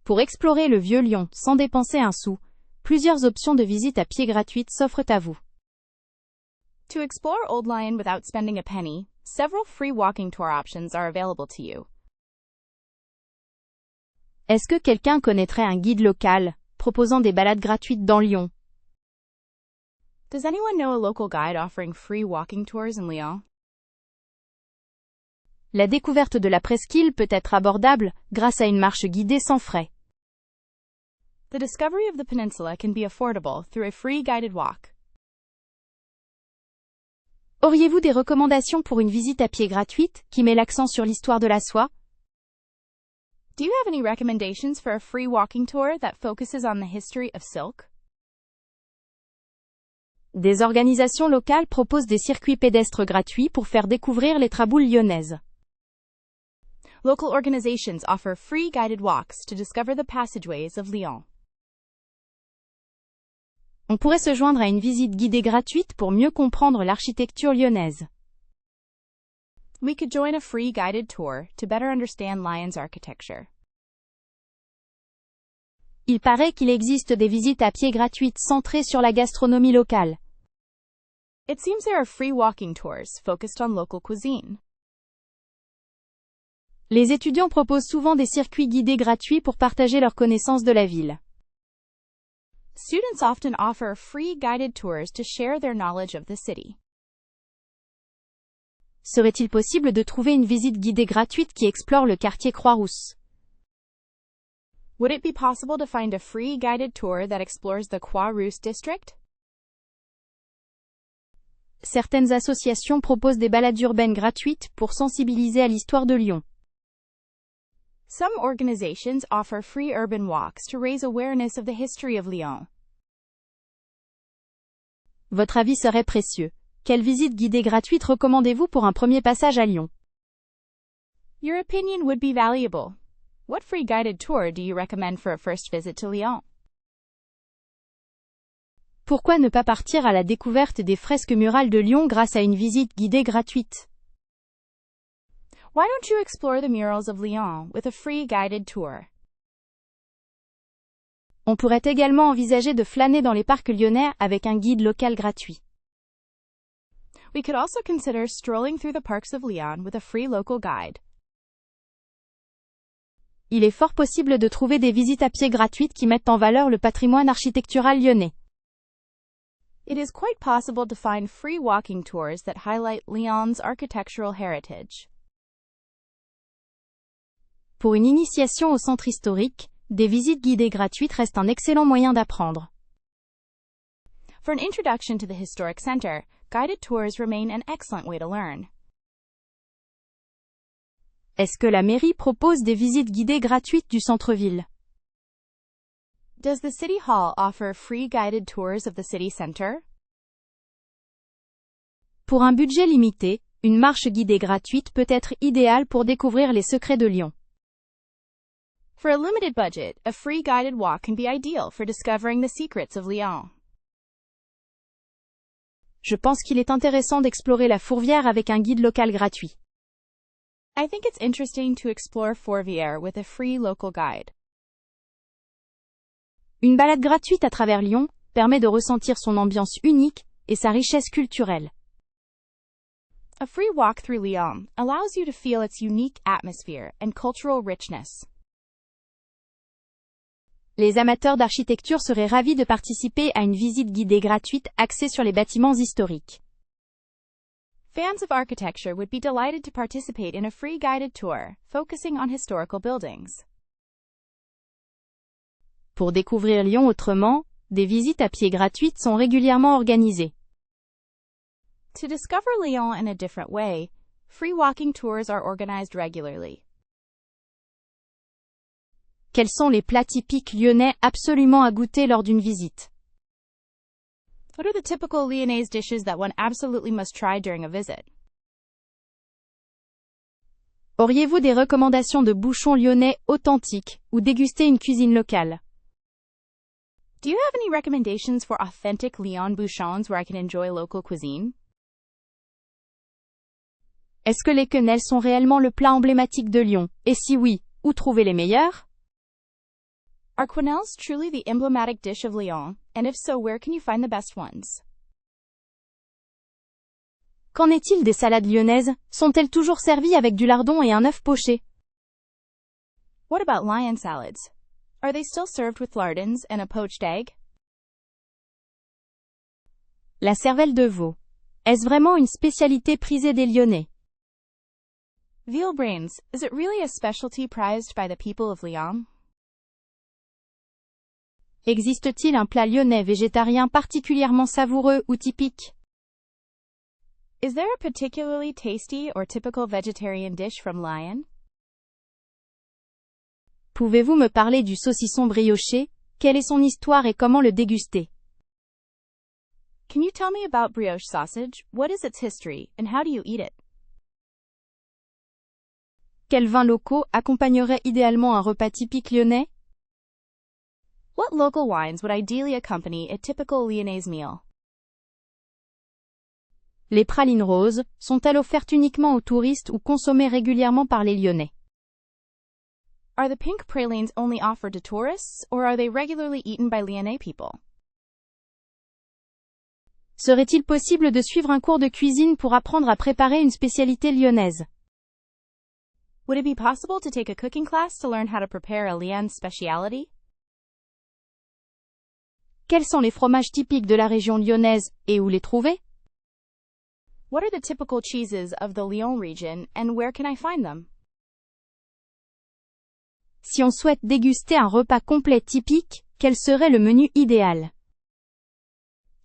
Pour explorer le vieux Lyon sans dépenser un sou, plusieurs options de visite à pied gratuites s'offrent à vous. To explore Old Lyon without spending a penny, several free walking tour options are available to you. Est-ce que quelqu'un connaîtrait un guide local, proposant des balades gratuites dans Lyon? Does anyone know a local guide offering free walking tours in Lyon? La découverte de la presqu'île peut être abordable grâce à une marche guidée sans frais. The discovery of the peninsula can be affordable through a free guided walk. Auriez-vous des recommandations pour une visite à pied gratuite qui met l'accent sur l'histoire de la soie? Do you have any recommendations for a free walking tour that focuses on the history of silk? Des organisations locales proposent des circuits pédestres gratuits pour faire découvrir les traboules lyonnaises. Local organizations offer free guided walks to discover the passageways of Lyon. On pourrait se joindre à une visite guidée gratuite pour mieux comprendre l'architecture lyonnaise. We could join a free guided tour to better understand Lyon's architecture. Il paraît qu'il existe des visites à pied gratuites centrées sur la gastronomie locale. It seems there are free walking tours focused on local cuisine. Les étudiants proposent souvent des circuits guidés gratuits pour partager leurs connaissances de la ville. Students often offer free guided tours to share their knowledge of the city. Serait-il possible de trouver une visite guidée gratuite qui explore le quartier Croix-Rousse? Would it be possible to find a free guided tour that explores the Croix-Rousse district? Certaines associations proposent des balades urbaines gratuites pour sensibiliser à l'histoire de Lyon. Some organizations offer free urban walks to raise awareness of the history of Lyon. Votre avis serait précieux. Quelle visite guidée gratuite recommandez-vous pour un premier passage à Lyon? Your opinion would be valuable. What free guided tour do you recommend for a first visit to Lyon? Pourquoi ne pas partir à la découverte des fresques murales de Lyon grâce à une visite guidée gratuite? Why don't you explore the murals of Lyon with a free guided tour? On pourrait également envisager de flâner dans les parcs lyonnais avec un guide local gratuit. We could also consider strolling through the parks of Lyon with a free local guide. Il est fort possible de trouver des visites à pied gratuites qui mettent en valeur le patrimoine architectural lyonnais. It is quite possible to find free walking tours that highlight Lyon's architectural heritage. Pour une initiation au centre historique, des visites guidées gratuites restent un excellent moyen d'apprendre. For an introduction to the historic center, guided tours remain an excellent way to learn. Est-ce que la mairie propose des visites guidées gratuites du centre-ville? Does the City Hall offer free guided tours of the city center? Pour un budget limité, une marche guidée gratuite peut être idéale pour découvrir les secrets de Lyon. For a limited budget, a free guided walk can be ideal for discovering the secrets of Lyon. Je pense qu'il est intéressant d'explorer la Fourvière avec un guide local gratuit. I think it's interesting to explore Fourvière with a free local guide. Une balade gratuite à travers Lyon permet de ressentir son ambiance unique et sa richesse culturelle. A free walk through Lyon allows you to feel its unique atmosphere and cultural richness. Les amateurs d'architecture seraient ravis de participer à une visite guidée gratuite axée sur les bâtiments historiques. Fans of architecture would be delighted to participate in a free guided tour, focusing on historical buildings. Pour découvrir Lyon autrement, des visites à pied gratuites sont régulièrement organisées. To discover Lyon in a different way, free walking tours are organized regularly. Quels sont les plats typiques lyonnais absolument à goûter lors d'une visite? What are the typical Lyonnaise dishes that one absolutely must try during a visit? Auriez-vous des recommandations de bouchons lyonnais authentiques ou déguster une cuisine locale? Do you have any recommendations for authentic Lyon bouchons where I can enjoy local cuisine? Est-ce que les quenelles sont réellement le plat emblématique de Lyon? Et si oui, où trouver les meilleurs? Are quenelles truly the emblematic dish of Lyon? And if so, where can you find the best ones? Qu'en est-il des salades lyonnaises? Sont-elles toujours servies avec du lardon et un œuf poché? What about Lyon salads? Are they still served with lardons and a poached egg? La cervelle de veau. Est-ce vraiment une spécialité prisée des Lyonnais? Veal brains, is it really a specialty prized by the people of Lyon? Existe-t-il un plat lyonnais végétarien particulièrement savoureux ou typique? Is there a particularly tasty or typical vegetarian dish from Lyon? Pouvez-vous me parler du saucisson brioché? Quelle est son histoire et comment le déguster? Can you tell me about brioche sausage? What is its history, and how do you eat it? Quels vins locaux accompagneraient idéalement un repas typique lyonnais? What local wines would ideally accompany a typical Lyonnaise meal? Les pralines roses sont-elles offertes uniquement aux touristes ou consommées régulièrement par les Lyonnais? Are the pink pralines only offered to tourists, or are they regularly eaten by Lyonnais people? Serait-il possible de suivre un cours de cuisine pour apprendre à préparer une spécialité lyonnaise? Would it be possible to take a cooking class to learn how to prepare a Lyon specialty? Quels sont les fromages typiques de la région lyonnaise et où les trouver? What are the typical cheeses of the Lyon region and where can I find them? Si on souhaite déguster un repas complet typique, quel serait le menu idéal?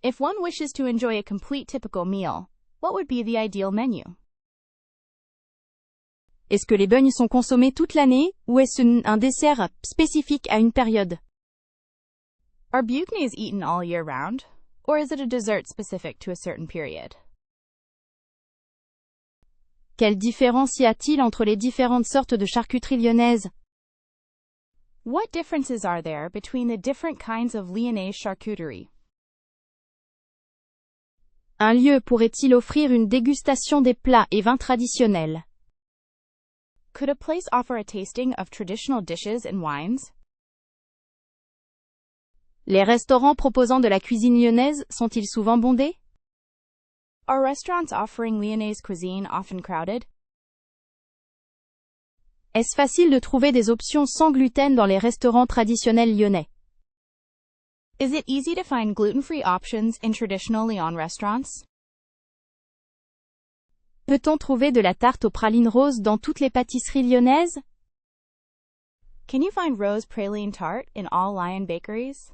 If one wishes to enjoy a complete typical meal, what would be the ideal menu? Est-ce que les beignets sont consommés toute l'année, ou est-ce un dessert spécifique à une période? Are beignets eaten all year round, or is it a dessert specific to a certain period? Quelle différence y a-t-il entre les différentes sortes de charcuterie lyonnaise? What differences are there between the different kinds of Lyonnaise charcuterie? Un lieu pourrait-il offrir une dégustation des plats et vins traditionnels? Could a place offer a tasting of traditional dishes and wines? Les restaurants proposant de la cuisine lyonnaise sont-ils souvent bondés? Are restaurants offering Lyonnaise cuisine often crowded? Est-ce facile de trouver des options sans gluten dans les restaurants traditionnels lyonnais? Is it easy to find gluten-free options in traditional Lyon restaurants? Peut-on trouver de la tarte aux pralines roses dans toutes les pâtisseries lyonnaises? Can you find rose praline tart in all Lyon bakeries?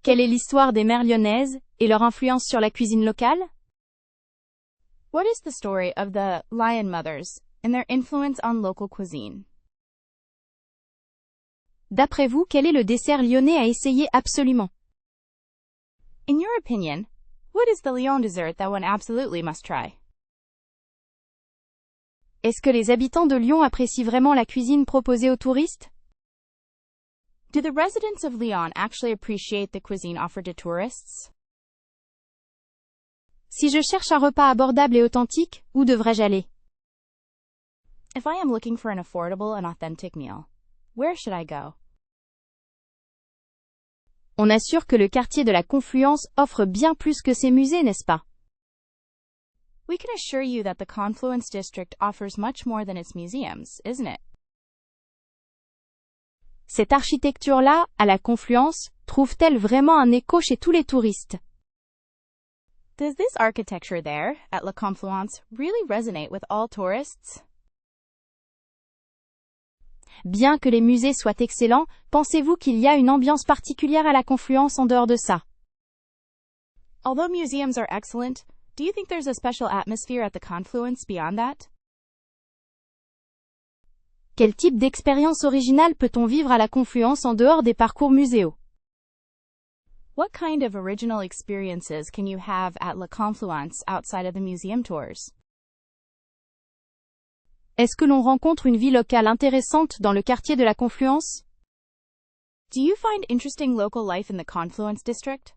Quelle est l'histoire des mères lyonnaises et leur influence sur la cuisine locale? What is the story of the Lyon mothers and their influence on local cuisine? D'après vous, quel est le dessert lyonnais à essayer absolument? In your opinion, what is the Lyon dessert that one absolutely must try? Est-ce que les habitants de Lyon apprécient vraiment la cuisine proposée aux touristes? Do the residents of Lyon actually appreciate the cuisine offered to tourists? Si je cherche un repas abordable et authentique, où devrais-je aller? If I am looking for an affordable and authentic meal, where should I go? On assure que le quartier de la Confluence offre bien plus que ses musées, n'est-ce pas? We can assure you that the Confluence District offers much more than its museums, isn't it? Cette architecture-là, à la Confluence, trouve-t-elle vraiment un écho chez tous les touristes? Does this architecture there, at La Confluence, really resonate with all tourists? Bien que les musées soient excellents, pensez-vous qu'il y a une ambiance particulière à la Confluence en dehors de ça? Although museums are excellent, do you think there's a special atmosphere at the Confluence beyond that? Quel type d'expérience originale peut-on vivre à la Confluence en dehors des parcours muséaux? What kind of original experiences can you have at La Confluence outside of the museum tours? Est-ce que l'on rencontre une vie locale intéressante dans le quartier de la Confluence? Do you find interesting local life in the Confluence District?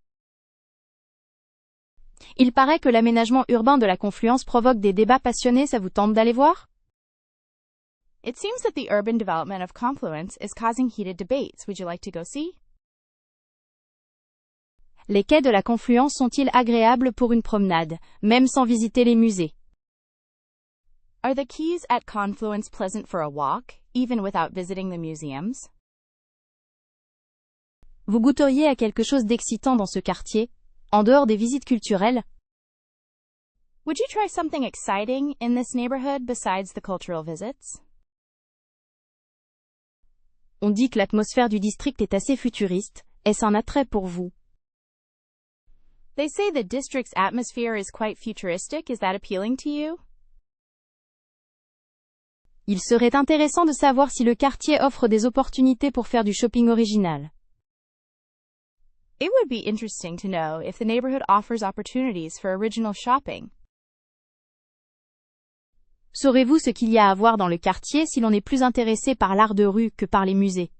Il paraît que l'aménagement urbain de la Confluence provoque des débats passionnés, ça vous tente d'aller voir? It seems that the urban development of Confluence is causing heated debates. Would you like to go see? Les quais de la Confluence sont-ils agréables pour une promenade, même sans visiter les musées? Are the quays at Confluence pleasant for a walk, even without visiting the museums? Vous goûteriez à quelque chose d'excitant dans ce quartier, en dehors des visites culturelles? Would you try something exciting in this neighborhood besides the cultural visits? On dit que l'atmosphère du district est assez futuriste. Est-ce un attrait pour vous? They say the district's atmosphere is quite futuristic. Is that appealing to you? Il serait intéressant de savoir si le quartier offre des opportunités pour faire du shopping original. It would be interesting to know if the neighborhood offers opportunities for original shopping. Saurez-vous ce qu'il y a à voir dans le quartier si l'on est plus intéressé par l'art de rue que par les musées?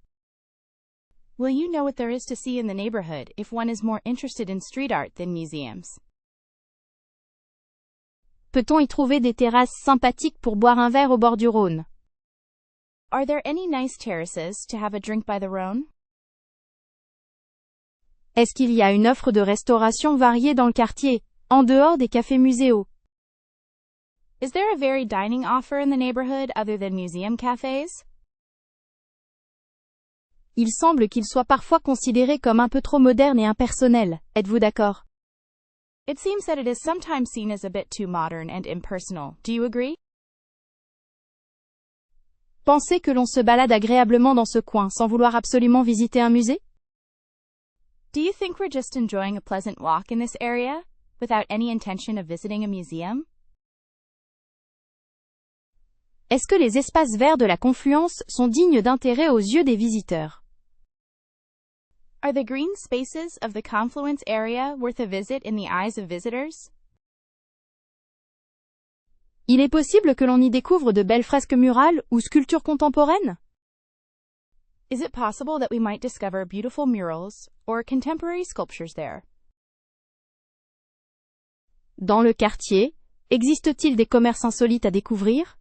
Will you know what there is to see in the neighborhood if one is more interested in street art than museums? Peut-on y trouver des terrasses sympathiques pour boire un verre au bord du Rhône? Are there any nice terraces to have a drink by the Rhône? Est-ce qu'il y a une offre de restauration variée dans le quartier, en dehors des cafés muséaux? Is there a varied dining offer in the neighborhood other than museum cafes? Il semble qu'il soit parfois considéré comme un peu trop moderne et impersonnel. Êtes-vous d'accord? It seems that it is sometimes seen as a bit too modern and impersonal. Do you agree? Pensez que l'on se balade agréablement dans ce coin sans vouloir absolument visiter un musée? Do you think we're just enjoying a pleasant walk in this area, without any intention of visiting a museum? Est-ce que les espaces verts de la confluence sont dignes d'intérêt aux yeux des visiteurs? Are the green spaces of the confluence area worth a visit in the eyes of visitors? Il est possible que l'on y découvre de belles fresques murales ou sculptures contemporaines? Is it possible that we might discover beautiful murals or contemporary sculptures there? Dans le quartier, existe-t-il des commerces insolites à découvrir?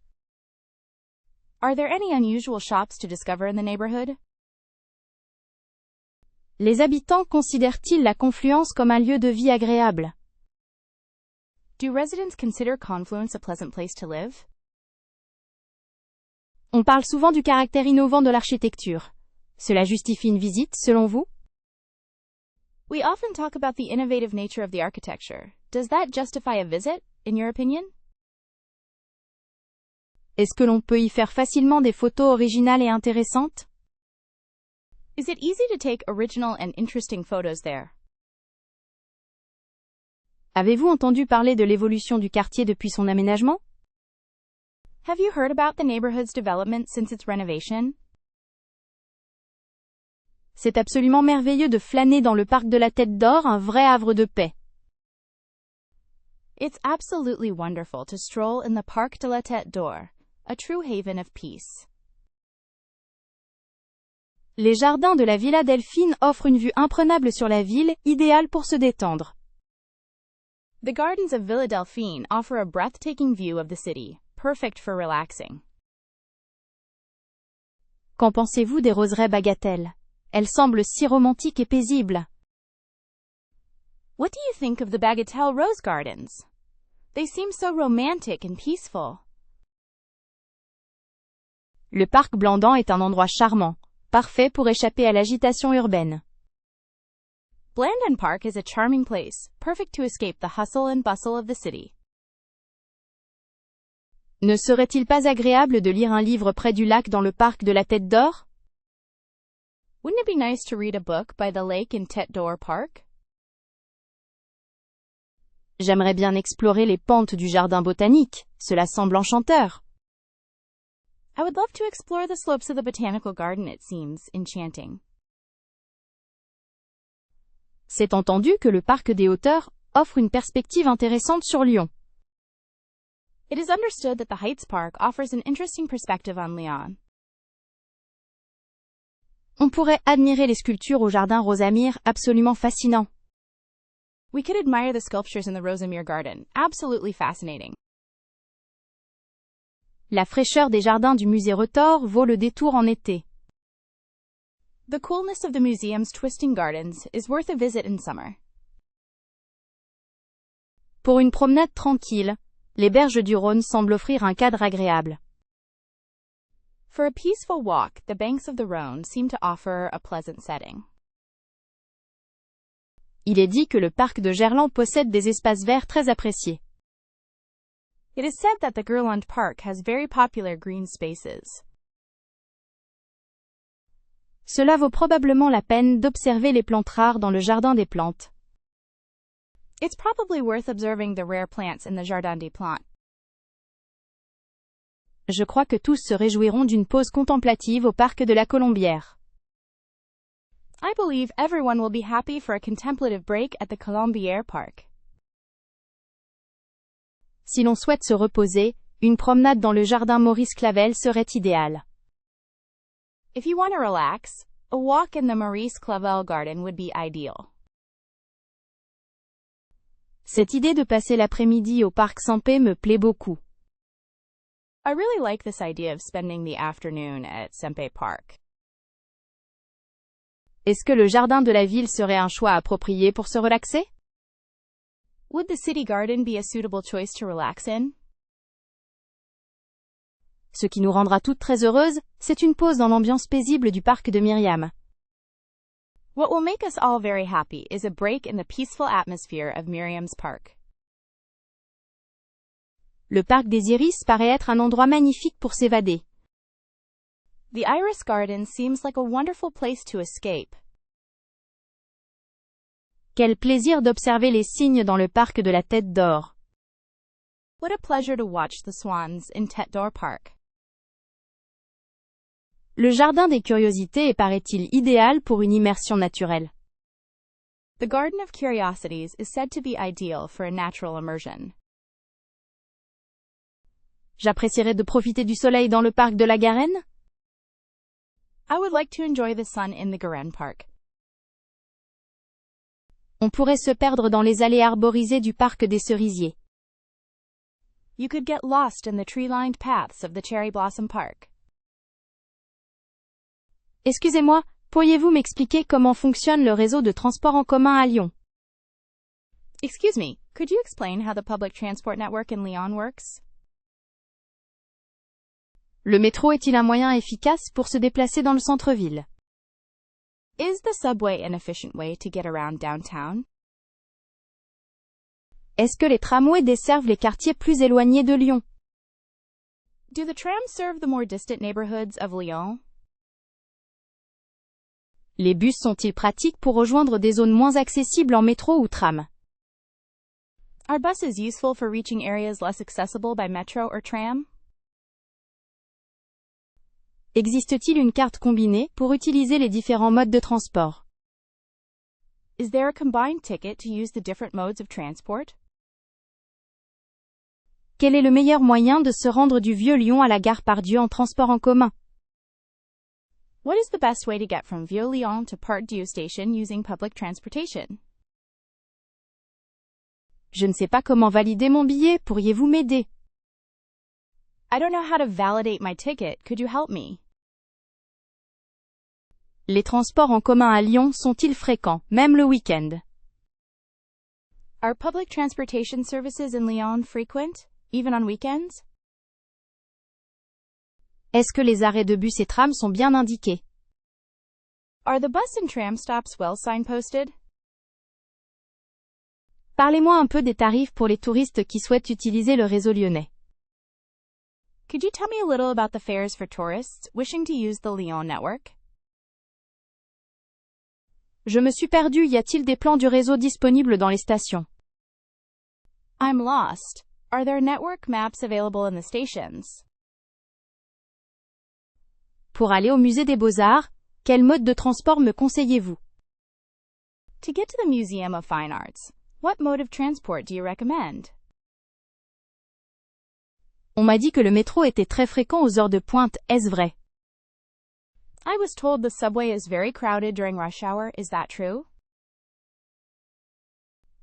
Are there any unusual shops to discover in the neighborhood? Les habitants considèrent-ils la confluence comme un lieu de vie agréable? Do residents consider Confluence a pleasant place to live? On parle souvent du caractère innovant de l'architecture. Cela justifie une visite, selon vous? We often talk about the innovative nature of the architecture. Does that justify a visit, in your opinion? Est-ce que l'on peut y faire facilement des photos originales et intéressantes? Is it easy to take original and interesting photos there? Avez-vous entendu parler de l'évolution du quartier depuis son aménagement? Have you heard about the neighborhood's development since its renovation? C'est absolument merveilleux de flâner dans le parc de la Tête d'Or, un vrai havre de paix. It's absolutely wonderful to stroll in the Parc de la Tête d'Or, a true haven of peace. Les jardins de la Villa Delphine offrent une vue imprenable sur la ville, idéale pour se détendre. The gardens of Villa Delphine offer a breathtaking view of the city, perfect for relaxing. Qu'en pensez-vous des roseraies bagatelles? Elles semblent si romantiques et paisibles. What do you think of the Bagatelle Rose Gardens? They seem so romantic and peaceful. Le parc Blandan est un endroit charmant, parfait pour échapper à l'agitation urbaine. Blandon Park is a charming place, perfect to escape the hustle and bustle of the city. Ne serait-il pas agréable de lire un livre près du lac dans le parc de la Tête d'Or? Wouldn't it be nice to read a book by the lake in Tête d'Or Park? J'aimerais bien explorer les pentes du jardin botanique, cela semble enchanteur. I would love to explore the slopes of the botanical garden. It seems enchanting. C'est entendu que le parc des Hauteurs offre une perspective intéressante sur Lyon. It is understood that the Heights Park offers an interesting perspective on Lyon. On pourrait admirer les sculptures au jardin Rosamire, absolument fascinant. We could admire the sculptures in the Rosamere Garden. Absolutely fascinating. La fraîcheur des jardins du musée Retors vaut le détour en été. The coolness of the museum's twisting gardens is worth a visit in summer. Pour une promenade tranquille, les berges du Rhône semblent offrir un cadre agréable. For a peaceful walk, the banks of the Rhône seem to offer a pleasant setting. Il est dit que le parc de Gerland possède des espaces verts très appréciés. It is said that the Gerland Park has very popular green spaces. Cela vaut probablement la peine d'observer les plantes rares dans le jardin des plantes. It's probably worth observing the rare plants in the Jardin des Plantes. Je crois que tous se réjouiront d'une pause contemplative au parc de la Colombière. I believe everyone will be happy for a contemplative break at the Colombière Park. Si l'on souhaite se reposer, une promenade dans le jardin Maurice Clavel serait idéale. If you want to relax, a walk in the Maurice Clavel Garden would be ideal. Cette idée de passer l'après-midi au parc Sampé me plaît beaucoup. I really like this idea of spending the afternoon at Sempe Park. Est-ce que le jardin de la ville serait un choix approprié pour se relaxer? Would the city garden be a suitable choice to relax in? Ce qui nous rendra toutes très heureuses, c'est une pause dans l'ambiance paisible du parc de Myriam. What will make us all very happy is a break in the peaceful atmosphere of Miriam's Park. Le parc des Iris paraît être un endroit magnifique pour s'évader. The Iris Garden seems like a wonderful place to escape. Quel plaisir d'observer les cygnes dans le parc de la Tête d'Or. What a pleasure to watch the swans in Tête d'Or Park. Le jardin des curiosités paraît-il idéal pour une immersion naturelle. The Garden of Curiosities is said to be ideal for a natural immersion. J'apprécierais de profiter du soleil dans le parc de la Garenne. I would like to enjoy the sun in the Garenne Park. On pourrait se perdre dans les allées arborisées du parc des cerisiers. You could get lost in the tree-lined paths of the Cherry Blossom Park. Excusez-moi, pourriez-vous m'expliquer comment fonctionne le réseau de transport en commun à Lyon? Excuse me, could you explain how the public transport network in Lyon works? Le métro est-il un moyen efficace pour se déplacer dans le centre-ville? Is the subway an efficient way to get around downtown? Est-ce que les tramways desservent les quartiers plus éloignés de Lyon? Do the trams serve the more distant neighborhoods of Lyon? Les bus sont-ils pratiques pour rejoindre des zones moins accessibles en métro ou tram? Are buses useful for reaching areas less accessible by metro or tram? Existe-t-il une carte combinée pour utiliser les différents modes de transport? Is there a combined ticket to use the different modes of transport? Quel est le meilleur moyen de se rendre du Vieux-Lyon à la gare Pardieu en transport en commun? What is the best way to get from Vieux-Lyon to Part-Dieu station using public transportation? Je ne sais pas comment valider mon billet, pourriez-vous m'aider? I don't know how to validate my ticket, could you help me? Les transports en commun à Lyon sont-ils fréquents, même le week-end? Are public transportation services in Lyon frequent, even on weekends? Est-ce que les arrêts de bus et trams sont bien indiqués? Are the bus and tram stops well signposted? Parlez-moi un peu des tarifs pour les touristes qui souhaitent utiliser le réseau lyonnais. Could you tell me a little about the fares for tourists wishing to use the Lyon network? Je me suis perdu, y a-t-il des plans du réseau disponibles dans les stations? I'm lost. Are there network maps available in the stations? Pour aller au musée des Beaux-Arts, quel mode de transport me conseillez-vous? To get to the Museum of Fine Arts, what mode of transport do you recommend? On m'a dit que le métro était très fréquent aux heures de pointe, est-ce vrai? I was told the subway is very crowded during rush hour, is that true?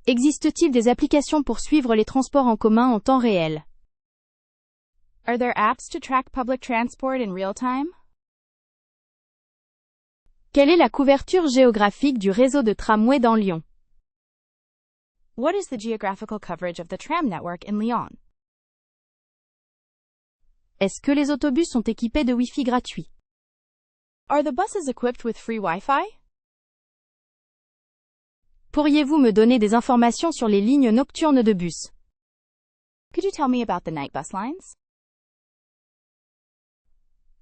Existe-t-il des applications pour suivre les transports en commun en temps réel? Are there apps to track public transport in real time? Quelle est la couverture géographique du réseau de tramway dans Lyon? What is the geographical coverage of the tram network in Lyon? Est-ce que les autobus sont équipés de Wi-Fi gratuit? Are the buses equipped with free Wi-Fi? Pourriez-vous me donner des informations sur les lignes nocturnes de bus? Could you tell me about the night bus lines?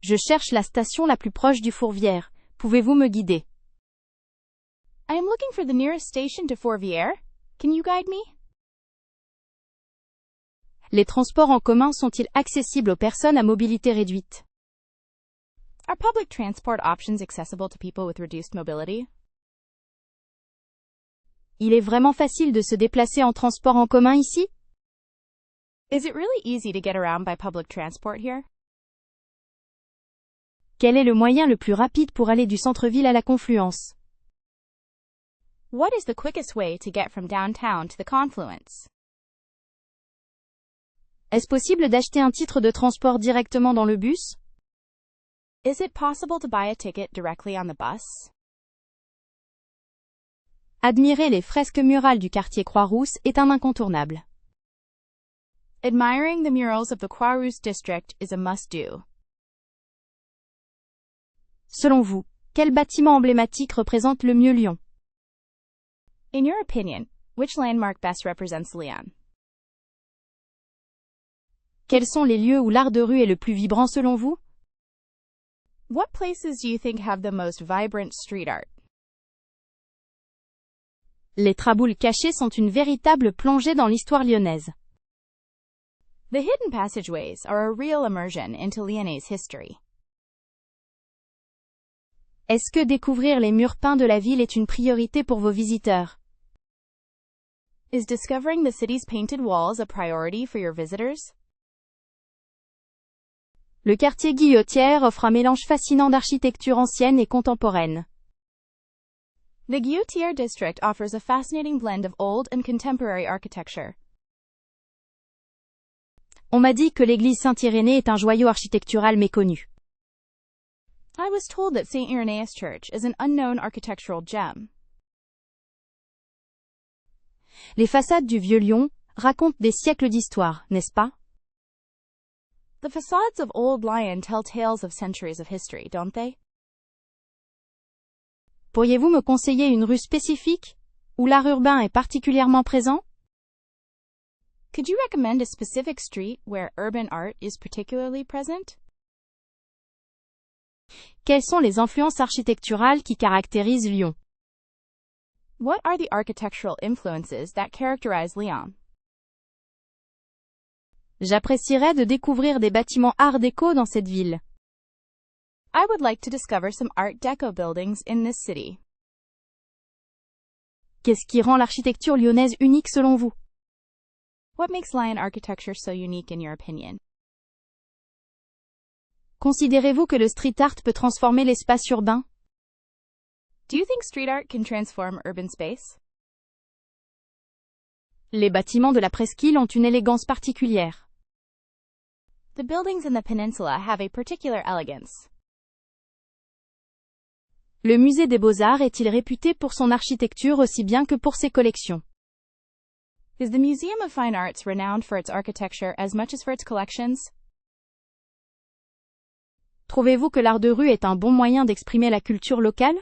Je cherche la station la plus proche du Fourvière. Pouvez-vous me guider? I am looking for the nearest station to Fourvière. Can you guide me? Les transports en commun sont-ils accessibles aux personnes à mobilité réduite? Are public transport options accessible to people with reduced mobility? Il est vraiment facile de se déplacer en transport en commun ici? Is it really easy to get around by public transport here? Quel est le moyen le plus rapide pour aller du centre-ville à la Confluence? What is the quickest way to get from downtown to the Confluence? Est-ce possible d'acheter un titre de transport directement dans le bus? Is it possible to buy a ticket directly on the bus? Admirer les fresques murales du quartier Croix-Rousse est un incontournable. Admiring the murals of the Croix-Rousse district is a must-do. Selon vous, quel bâtiment emblématique représente le mieux Lyon? In your opinion, which landmark best represents Lyon? Quels sont les lieux où l'art de rue est le plus vibrant selon vous? What places do you think have the most vibrant street art? Les traboules cachées sont une véritable plongée dans l'histoire lyonnaise. The hidden passageways are a real immersion into Lyonnais history. Est-ce que découvrir les murs peints de la ville est une priorité pour vos visiteurs? Is discovering the city's painted walls a priority for your visitors? Le quartier Guillotière offre un mélange fascinant d'architecture ancienne et contemporaine. The Guillotière district offers a fascinating blend of old and contemporary architecture. On m'a dit que l'église Saint-Irénée est un joyau architectural méconnu. I was told that St. Irenaeus Church is an unknown architectural gem. Les façades du Vieux Lyon racontent des siècles d'histoire, n'est-ce pas? The facades of Old Lyon tell tales of centuries of history, don't they? Pourriez-vous me conseiller une rue spécifique où l'art urbain est particulièrement présent? Could you recommend a specific street where urban art is particularly present? Quelles sont les influences architecturales qui caractérisent Lyon? What are the architectural influences that characterize Lyon? J'apprécierais de découvrir des bâtiments art déco dans cette ville. I would like to discover some Art Deco buildings in this city. Qu'est-ce qui rend l'architecture lyonnaise unique selon vous? What makes Lyon architecture so unique in your opinion? Considérez-vous que le street art peut transformer l'espace urbain? Do you think street art can transform urban space? Les bâtiments de la presqu'île ont une élégance particulière. The buildings in the peninsula have a particular elegance. Le musée des Beaux-Arts est-il réputé pour son architecture aussi bien que pour ses collections? Is the Museum of Fine Arts renowned for its architecture as much as for its collections? Trouvez-vous que l'art de rue est un bon moyen d'exprimer la culture locale?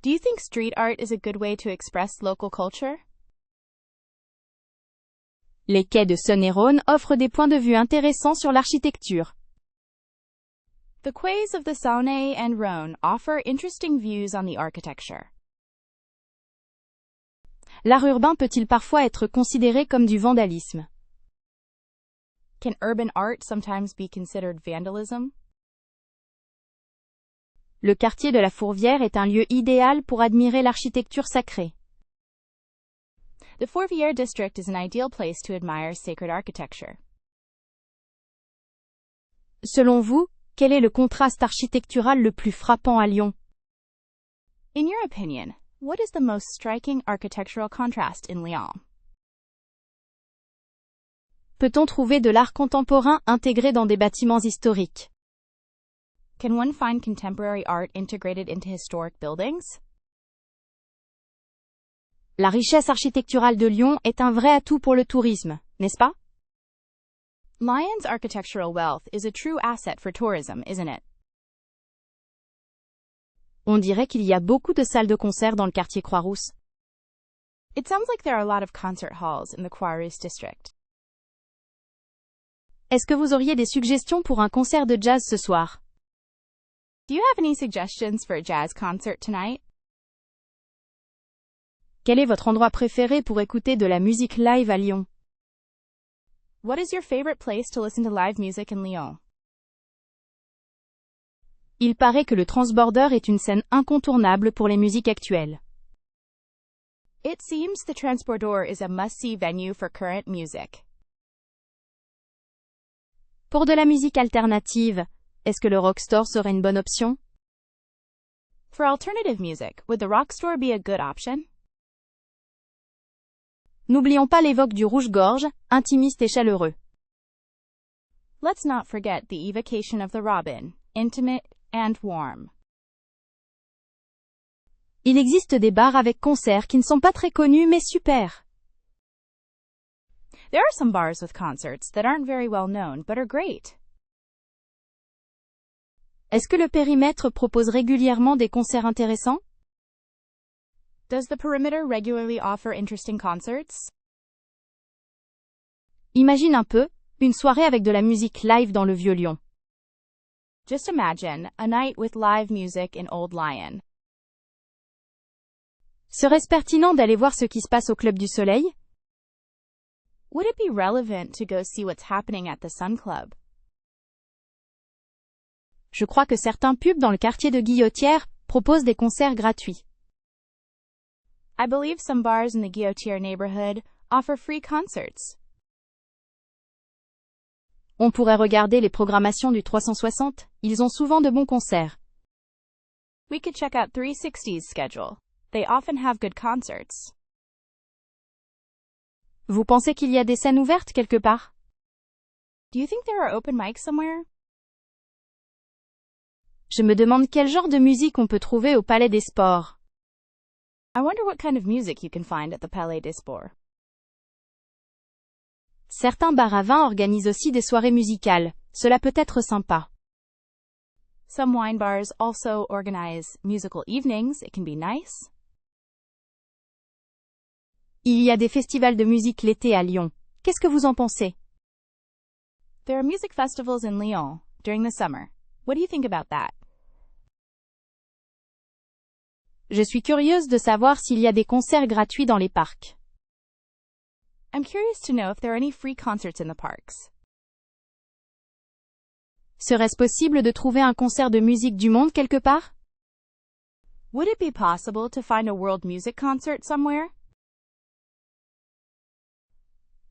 Do you think street art is a good way to express local culture? Les quais de Saône-et-Rhône offrent des points de vue intéressants sur l'architecture. The quays of the Saône and Rhône offer interesting views on the architecture. L'art urbain peut-il parfois être considéré comme du vandalisme? Can urban art sometimes be considered vandalism? Le quartier de la Fourvière est un lieu idéal pour admirer l'architecture sacrée. The Fourvière district is an ideal place to admire sacred architecture. Selon vous, quel est le contraste architectural le plus frappant à Lyon? In your opinion, what is the most striking architectural contrast in Lyon? Peut-on trouver de l'art contemporain intégré dans des bâtiments historiques? Can one find contemporary art integrated into historic buildings? La richesse architecturale de Lyon est un vrai atout pour le tourisme, n'est-ce pas? Lyon's architectural wealth is a true asset for tourism, isn't it? On dirait qu'il y a beaucoup de salles de concert dans le quartier Croix-Rousse. It sounds like there are a lot of concert halls in the Croix-Rousse district. Est-ce que vous auriez des suggestions pour un concert de jazz ce soir? Do you have any suggestions for a jazz concert tonight? Quel est votre endroit préféré pour écouter de la musique live à Lyon? What is your favorite place to listen to live music in Lyon? Il paraît que le Transborder est une scène incontournable pour les musiques actuelles. It seems the Transborder is a must-see venue for current music. Pour de la musique alternative, est-ce que le Rockstore serait une bonne option? For alternative music, would the Rockstore be a good option? N'oublions pas l'évoque du rouge-gorge, intimiste et chaleureux. Let's not forget the evocation of the Robin, intimate and warm. Il existe des bars avec concerts qui ne sont pas très connus mais super. There are some bars with concerts that aren't very well known but are great. Est-ce que le périmètre propose régulièrement des concerts intéressants? Does the perimeter regularly offer interesting concerts? Imagine un peu, une soirée avec de la musique live dans le Vieux-Lyon. Just imagine a night with live music in Old Lyon. Serait-ce pertinent d'aller voir ce qui se passe au Club du Soleil? Would it be relevant to go see what's happening at the Sun Club? Je crois que certains pubs dans le quartier de Guillotière proposent des concerts gratuits. I believe some bars in the Guillotière neighborhood offer free concerts. On pourrait regarder les programmations du 360, ils ont souvent de bons concerts. We could check out 360's schedule. They often have good concerts. Vous pensez qu'il y a des scènes ouvertes quelque part? Do you think there are open mics somewhere? Je me demande quel genre de musique on peut trouver au Palais des Sports. I wonder what kind of music you can find at the Palais des Sports. Certains bars à vin organisent aussi des soirées musicales. Cela peut être sympa. Some wine bars also organize musical evenings. It can be nice. Il y a des festivals de musique l'été à Lyon. Qu'est-ce que vous en pensez? There are music festivals in Lyon during the summer. What do you think about that? Je suis curieuse de savoir s'il y a des concerts gratuits dans les parcs. I'm curious to know if there are any free concerts in the parks. Serait-ce possible de trouver un concert de musique du monde quelque part? Would it be possible to find a world music concert somewhere?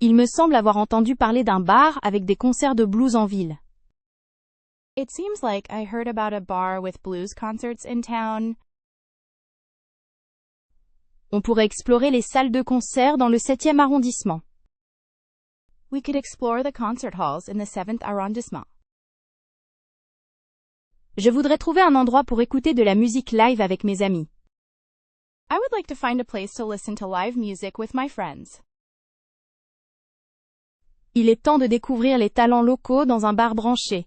Il me semble avoir entendu parler d'un bar avec des concerts de blues en ville. It seems like I heard about a bar with blues concerts in town. On pourrait explorer les salles de concert dans le 7e arrondissement. We could explore the concert halls in the 7th arrondissement. Je voudrais trouver un endroit pour écouter de la musique live avec mes amis. I would like to find a place to listen to live music with my friends. Il est temps de découvrir les talents locaux dans un bar branché.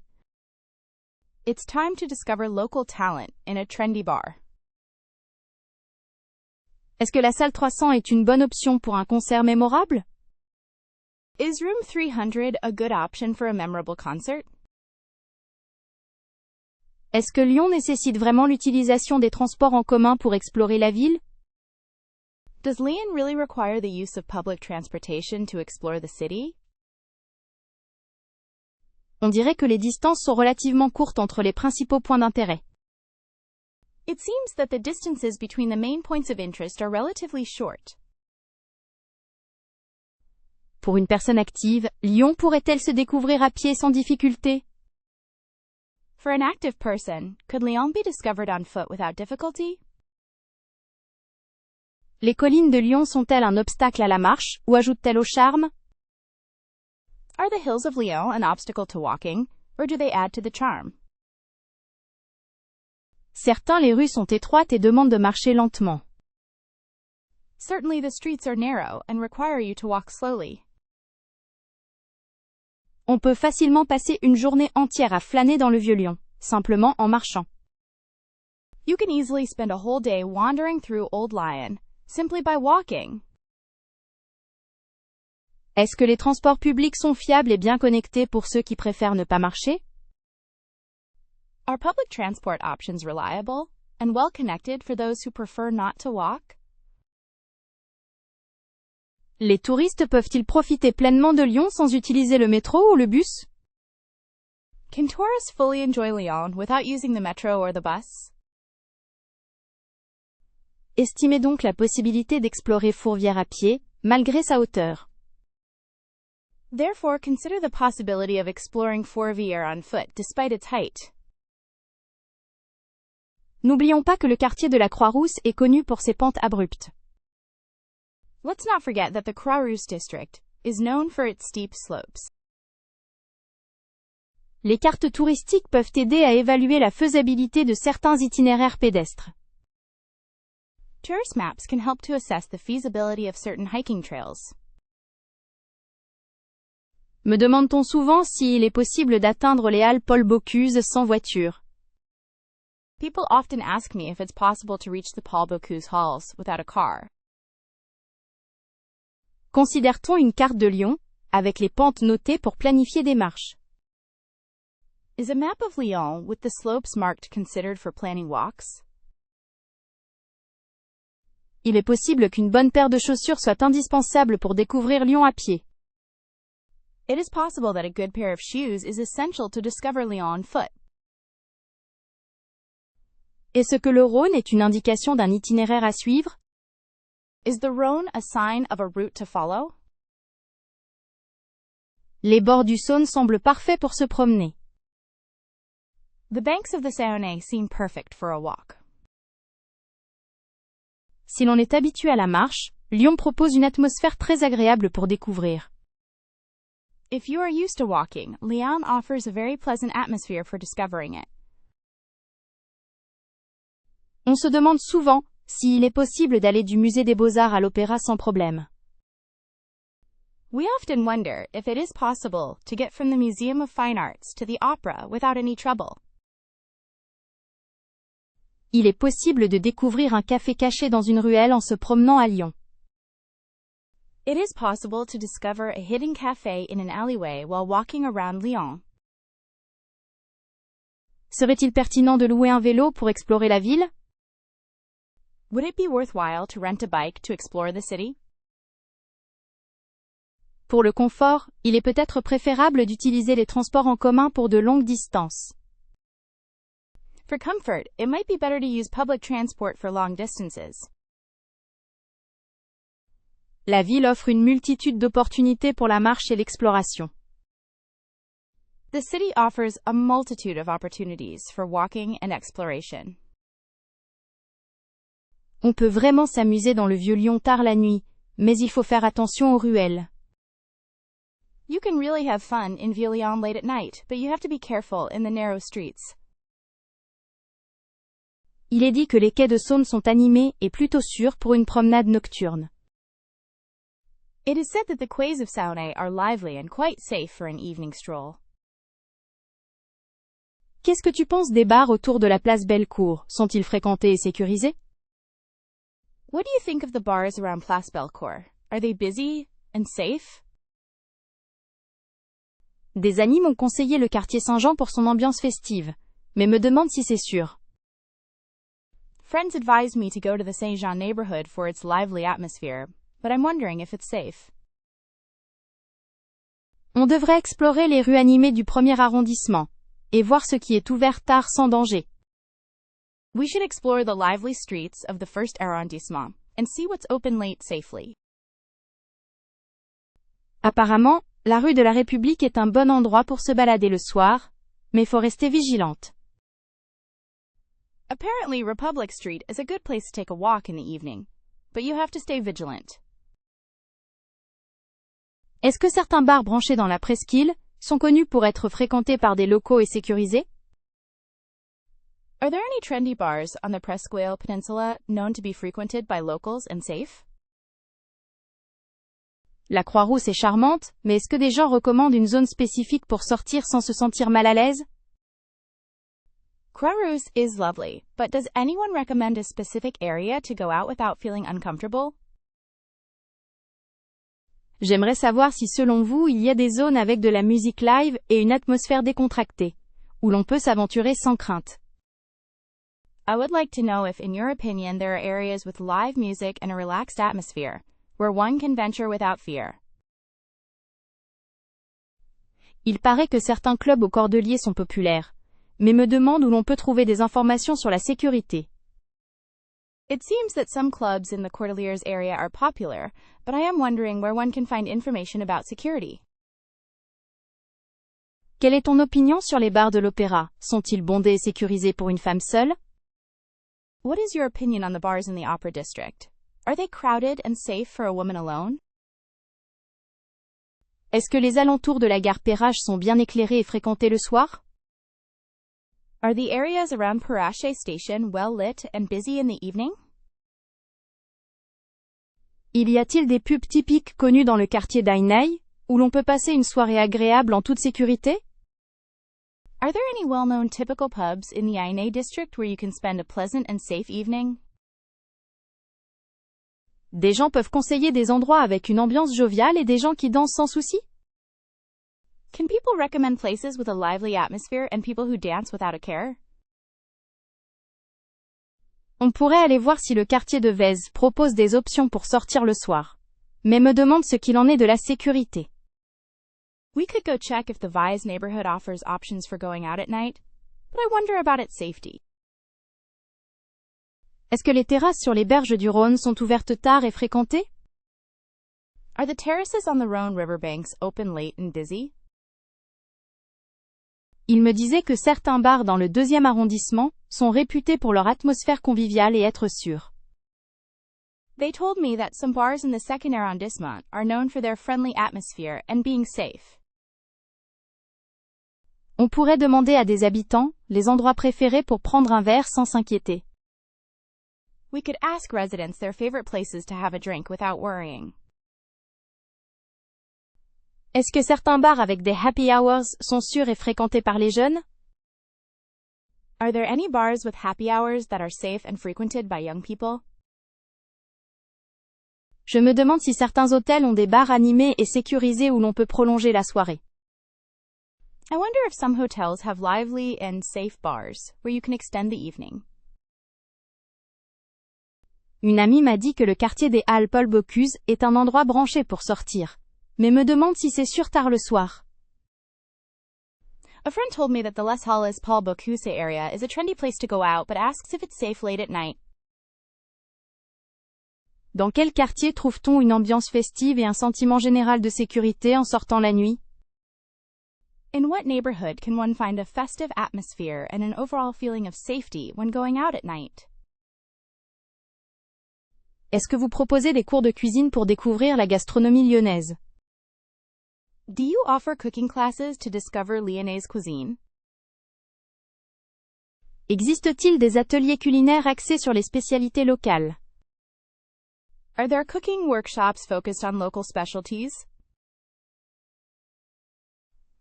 It's time to discover local talent in a trendy bar. Est-ce que la salle 300 est une bonne option pour un concert mémorable? Is room 300 a good option for a memorable concert? Est-ce que Lyon nécessite vraiment l'utilisation des transports en commun pour explorer la ville? Does Lyon really require the use of public transportation to explore the city? On dirait que les distances sont relativement courtes entre les principaux points d'intérêt. It seems that the distances between the main points of interest are relatively short. Pour une personne active, Lyon pourrait-elle se découvrir à pied sans difficulté? For an active person, could Lyon be discovered on foot without difficulty? Les collines de Lyon sont-elles un obstacle à la marche, ou ajoutent-elles au charme? Are the hills of Lyon an obstacle to walking, or do they add to the charm? Certains les rues sont étroites et demandent de marcher lentement. Certainly the streets are narrow and require you to walk slowly. On peut facilement passer une journée entière à flâner dans le Vieux-Lyon, simplement en marchant. You can easily spend a whole day wandering through Old Lyon, simply by walking. Est-ce que les transports publics sont fiables et bien connectés pour ceux qui préfèrent ne pas marcher? Are public transport options reliable and well connected for those who prefer not to walk? Les touristes peuvent-ils profiter pleinement de Lyon sans utiliser le métro ou le bus? Can tourists fully enjoy Lyon without using the metro or the bus? Estimez donc la possibilité d'explorer Fourvière à pied, malgré sa hauteur. Therefore, consider the possibility of exploring Fourvière on foot despite its height. N'oublions pas que le quartier de la Croix-Rousse est connu pour ses pentes abruptes. Let's not forget that the Croix-Rousse district is known for its steep slopes. Les cartes touristiques peuvent aider à évaluer la faisabilité de certains itinéraires pédestres. Tourist maps can help to assess the feasibility of certain hiking trails. Me demande-t-on souvent s'il est possible d'atteindre les halles Paul Bocuse sans voiture? People often ask me if it's possible to reach the Paul Bocuse halls without a car. Considère-t-on une carte de Lyon, avec les pentes notées pour planifier des marches? Is a map of Lyon with the slopes marked considered for planning walks? Il est possible qu'une bonne paire de chaussures soit indispensable pour découvrir Lyon à pied. It is possible that a good pair of shoes is essential to discover Lyon on foot. Est-ce que le Rhône est une indication d'un itinéraire à suivre? Is the Rhône a sign of a route to follow? Les bords du Saône semblent parfaits pour se promener. The banks of the Saône seem perfect for a walk. Si l'on est habitué à la marche, Lyon propose une atmosphère très agréable pour découvrir. If you are used to walking, Lyon offers a very pleasant atmosphere for discovering it. On se demande souvent s'il est possible d'aller du musée des Beaux-Arts à l'Opéra sans problème. We often wonder if it is possible to get from the Museum of Fine Arts to the opera without any trouble. Il est possible de découvrir un café caché dans une ruelle en se promenant à Lyon. It is possible to discover a hidden cafe in an alleyway while walking around Lyon. Serait-il pertinent de louer un vélo pour explorer la ville? Would it be worthwhile to rent a bike to explore the city? Pour le confort, il est peut-être préférable d'utiliser les transports en commun pour de longues distances. For comfort, it might be better to use public transport for long distances. La ville offre une multitude d'opportunités pour la marche et l'exploration. The city offers a multitude of opportunities for walking and exploration. On peut vraiment s'amuser dans le vieux Lyon tard la nuit, mais il faut faire attention aux ruelles. You can really have fun in Vieux-Lyon late at night, but you have to be careful in the narrow streets. Il est dit que les quais de Saône sont animés et plutôt sûrs pour une promenade nocturne. It is said that the quays of Saône are lively and quite safe for an evening stroll. Qu'est-ce que tu penses des bars autour de la place Bellecour? Sont-ils fréquentés et sécurisés? What do you think of the bars around Place Bellecour? Are they busy and safe? Des amis m'ont conseillé le quartier Saint-Jean pour son ambiance festive, mais me demandent si c'est sûr. Friends advised me to go to the Saint-Jean neighborhood for its lively atmosphere, but I'm wondering if it's safe. On devrait explorer les rues animées du premier arrondissement, et voir ce qui est ouvert tard sans danger. We should explore the lively streets of the first arrondissement, and see what's open late safely. Apparemment, la rue de la République est un bon endroit pour se balader le soir, mais faut rester vigilante. Apparently, Republic Street is a good place to take a walk in the evening, but you have to stay vigilant. Est-ce que certains bars branchés dans la presqu'île sont connus pour être fréquentés par des locaux et sécurisés? Are there any trendy bars on the Presqu'île Peninsula known to be frequented by locals and safe? La Croix-Rousse est charmante, mais est-ce que des gens recommandent une zone spécifique pour sortir sans se sentir mal à l'aise? Croix-Rousse is lovely, but does anyone recommend a specific area to go out without feeling uncomfortable? J'aimerais savoir si selon vous il y a des zones avec de la musique live et une atmosphère décontractée, où l'on peut s'aventurer sans crainte. I would like to know if, in your opinion, there are areas with live music and a relaxed atmosphere, where one can venture without fear. Il paraît que certains clubs aux Cordeliers sont populaires, mais me demande où l'on peut trouver des informations sur la sécurité. It seems that some clubs in the Cordilleras area are popular, but I am wondering where one can find information about security. Quelle est ton opinion sur les bars de l'opéra? Sont-ils bondés et sécurisés pour une femme seule? What is your opinion on the bars in the Opera District? Are they crowded and safe for a woman alone? Est-ce que les alentours de la gare Perrache sont bien éclairés et fréquentés le soir? Are the areas around Perrache Station well lit and busy in the evening? Il y a-t-il des pubs typiques connus dans le quartier d'Ainay, où l'on peut passer une soirée agréable en toute sécurité? Are there any well-known typical pubs in the Ainay district where you can spend a pleasant and safe evening? Des gens peuvent conseiller des endroits avec une ambiance joviale et des gens qui dansent sans souci? Can people recommend places with a lively atmosphere and people who dance without a care? On pourrait aller voir si le quartier de Vez propose des options pour sortir le soir. Mais me demande ce qu'il en est de la sécurité. We could go check if the Vise neighborhood offers options for going out at night, but I wonder about its safety. Est-ce que les terrasses sur les berges du Rhône sont ouvertes tard et fréquentées? Are the terraces on the Rhone riverbanks open late and busy? Il me disait que certains bars dans le 2e arrondissement sont réputés pour leur atmosphère conviviale et être sûrs. They told me that some bars in the 2nd arrondissement are known for their friendly atmosphere and being safe. On pourrait demander à des habitants les endroits préférés pour prendre un verre sans s'inquiéter. We could ask residents their favorite places to have a drink without worrying. Est-ce que certains bars avec des happy hours sont sûrs et fréquentés par les jeunes? Are there any bars with happy hours that are safe and frequented by young people? Je me demande si certains hôtels ont des bars animés et sécurisés où l'on peut prolonger la soirée. I wonder if some hotels have lively and safe bars where you can extend the evening. Une amie m'a dit que le quartier des Halles Paul Bocuse est un endroit branché pour sortir. Mais me demande si c'est sûr tard le soir. A friend told me that the Les Halles Paul Bocuse area is a trendy place to go out, but asks if it's safe late at night. Dans quel quartier trouve-t-on une ambiance festive et un sentiment général de sécurité en sortant la nuit? In what neighborhood can one find a festive atmosphere and an overall feeling of safety when going out at night? Est-ce que vous proposez des cours de cuisine pour découvrir la gastronomie lyonnaise? Do you offer cooking classes to discover Lyonnaise cuisine? Existe-t-il des ateliers culinaires axés sur les spécialités locales? Are there cooking workshops focused on local specialties?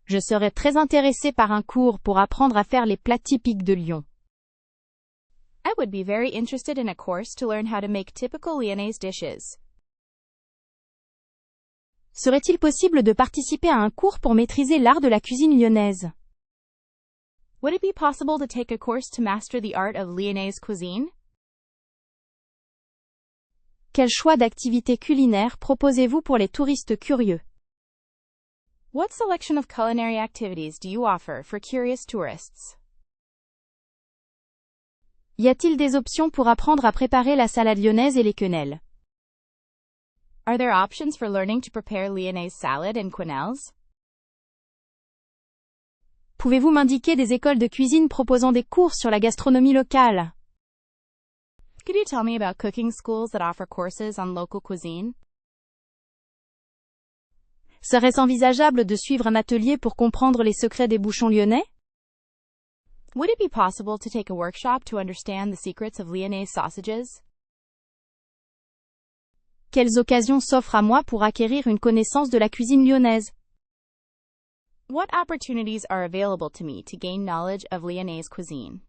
Je serais très intéressée par un cours pour apprendre à faire les plats typiques de Lyon. I would be very interested in a course to learn how to make typical Lyonnaise dishes. Serait-il possible de participer à un cours pour maîtriser l'art de la cuisine lyonnaise? Would it be possible to take a course to master the art of Lyonnaise cuisine? Quel choix d'activités culinaires proposez-vous pour les touristes curieux? What selection of culinary activities do you offer for curious tourists? Y a-t-il des options pour apprendre à préparer la salade lyonnaise et les quenelles? Are there options for learning to prepare Lyonnaise salad and quenelles? Pouvez-vous m'indiquer des écoles de cuisine proposant des cours sur la gastronomie locale? Could you tell me about cooking schools that offer courses on local cuisine? Serait-ce envisageable de suivre un atelier pour comprendre les secrets des bouchons lyonnais? Would it be possible to take a workshop to understand the secrets of Lyonnaise sausages? Quelles occasions s'offrent à moi pour acquérir une connaissance de la cuisine lyonnaise? What opportunities are available to me to gain knowledge of Lyonnaise cuisine?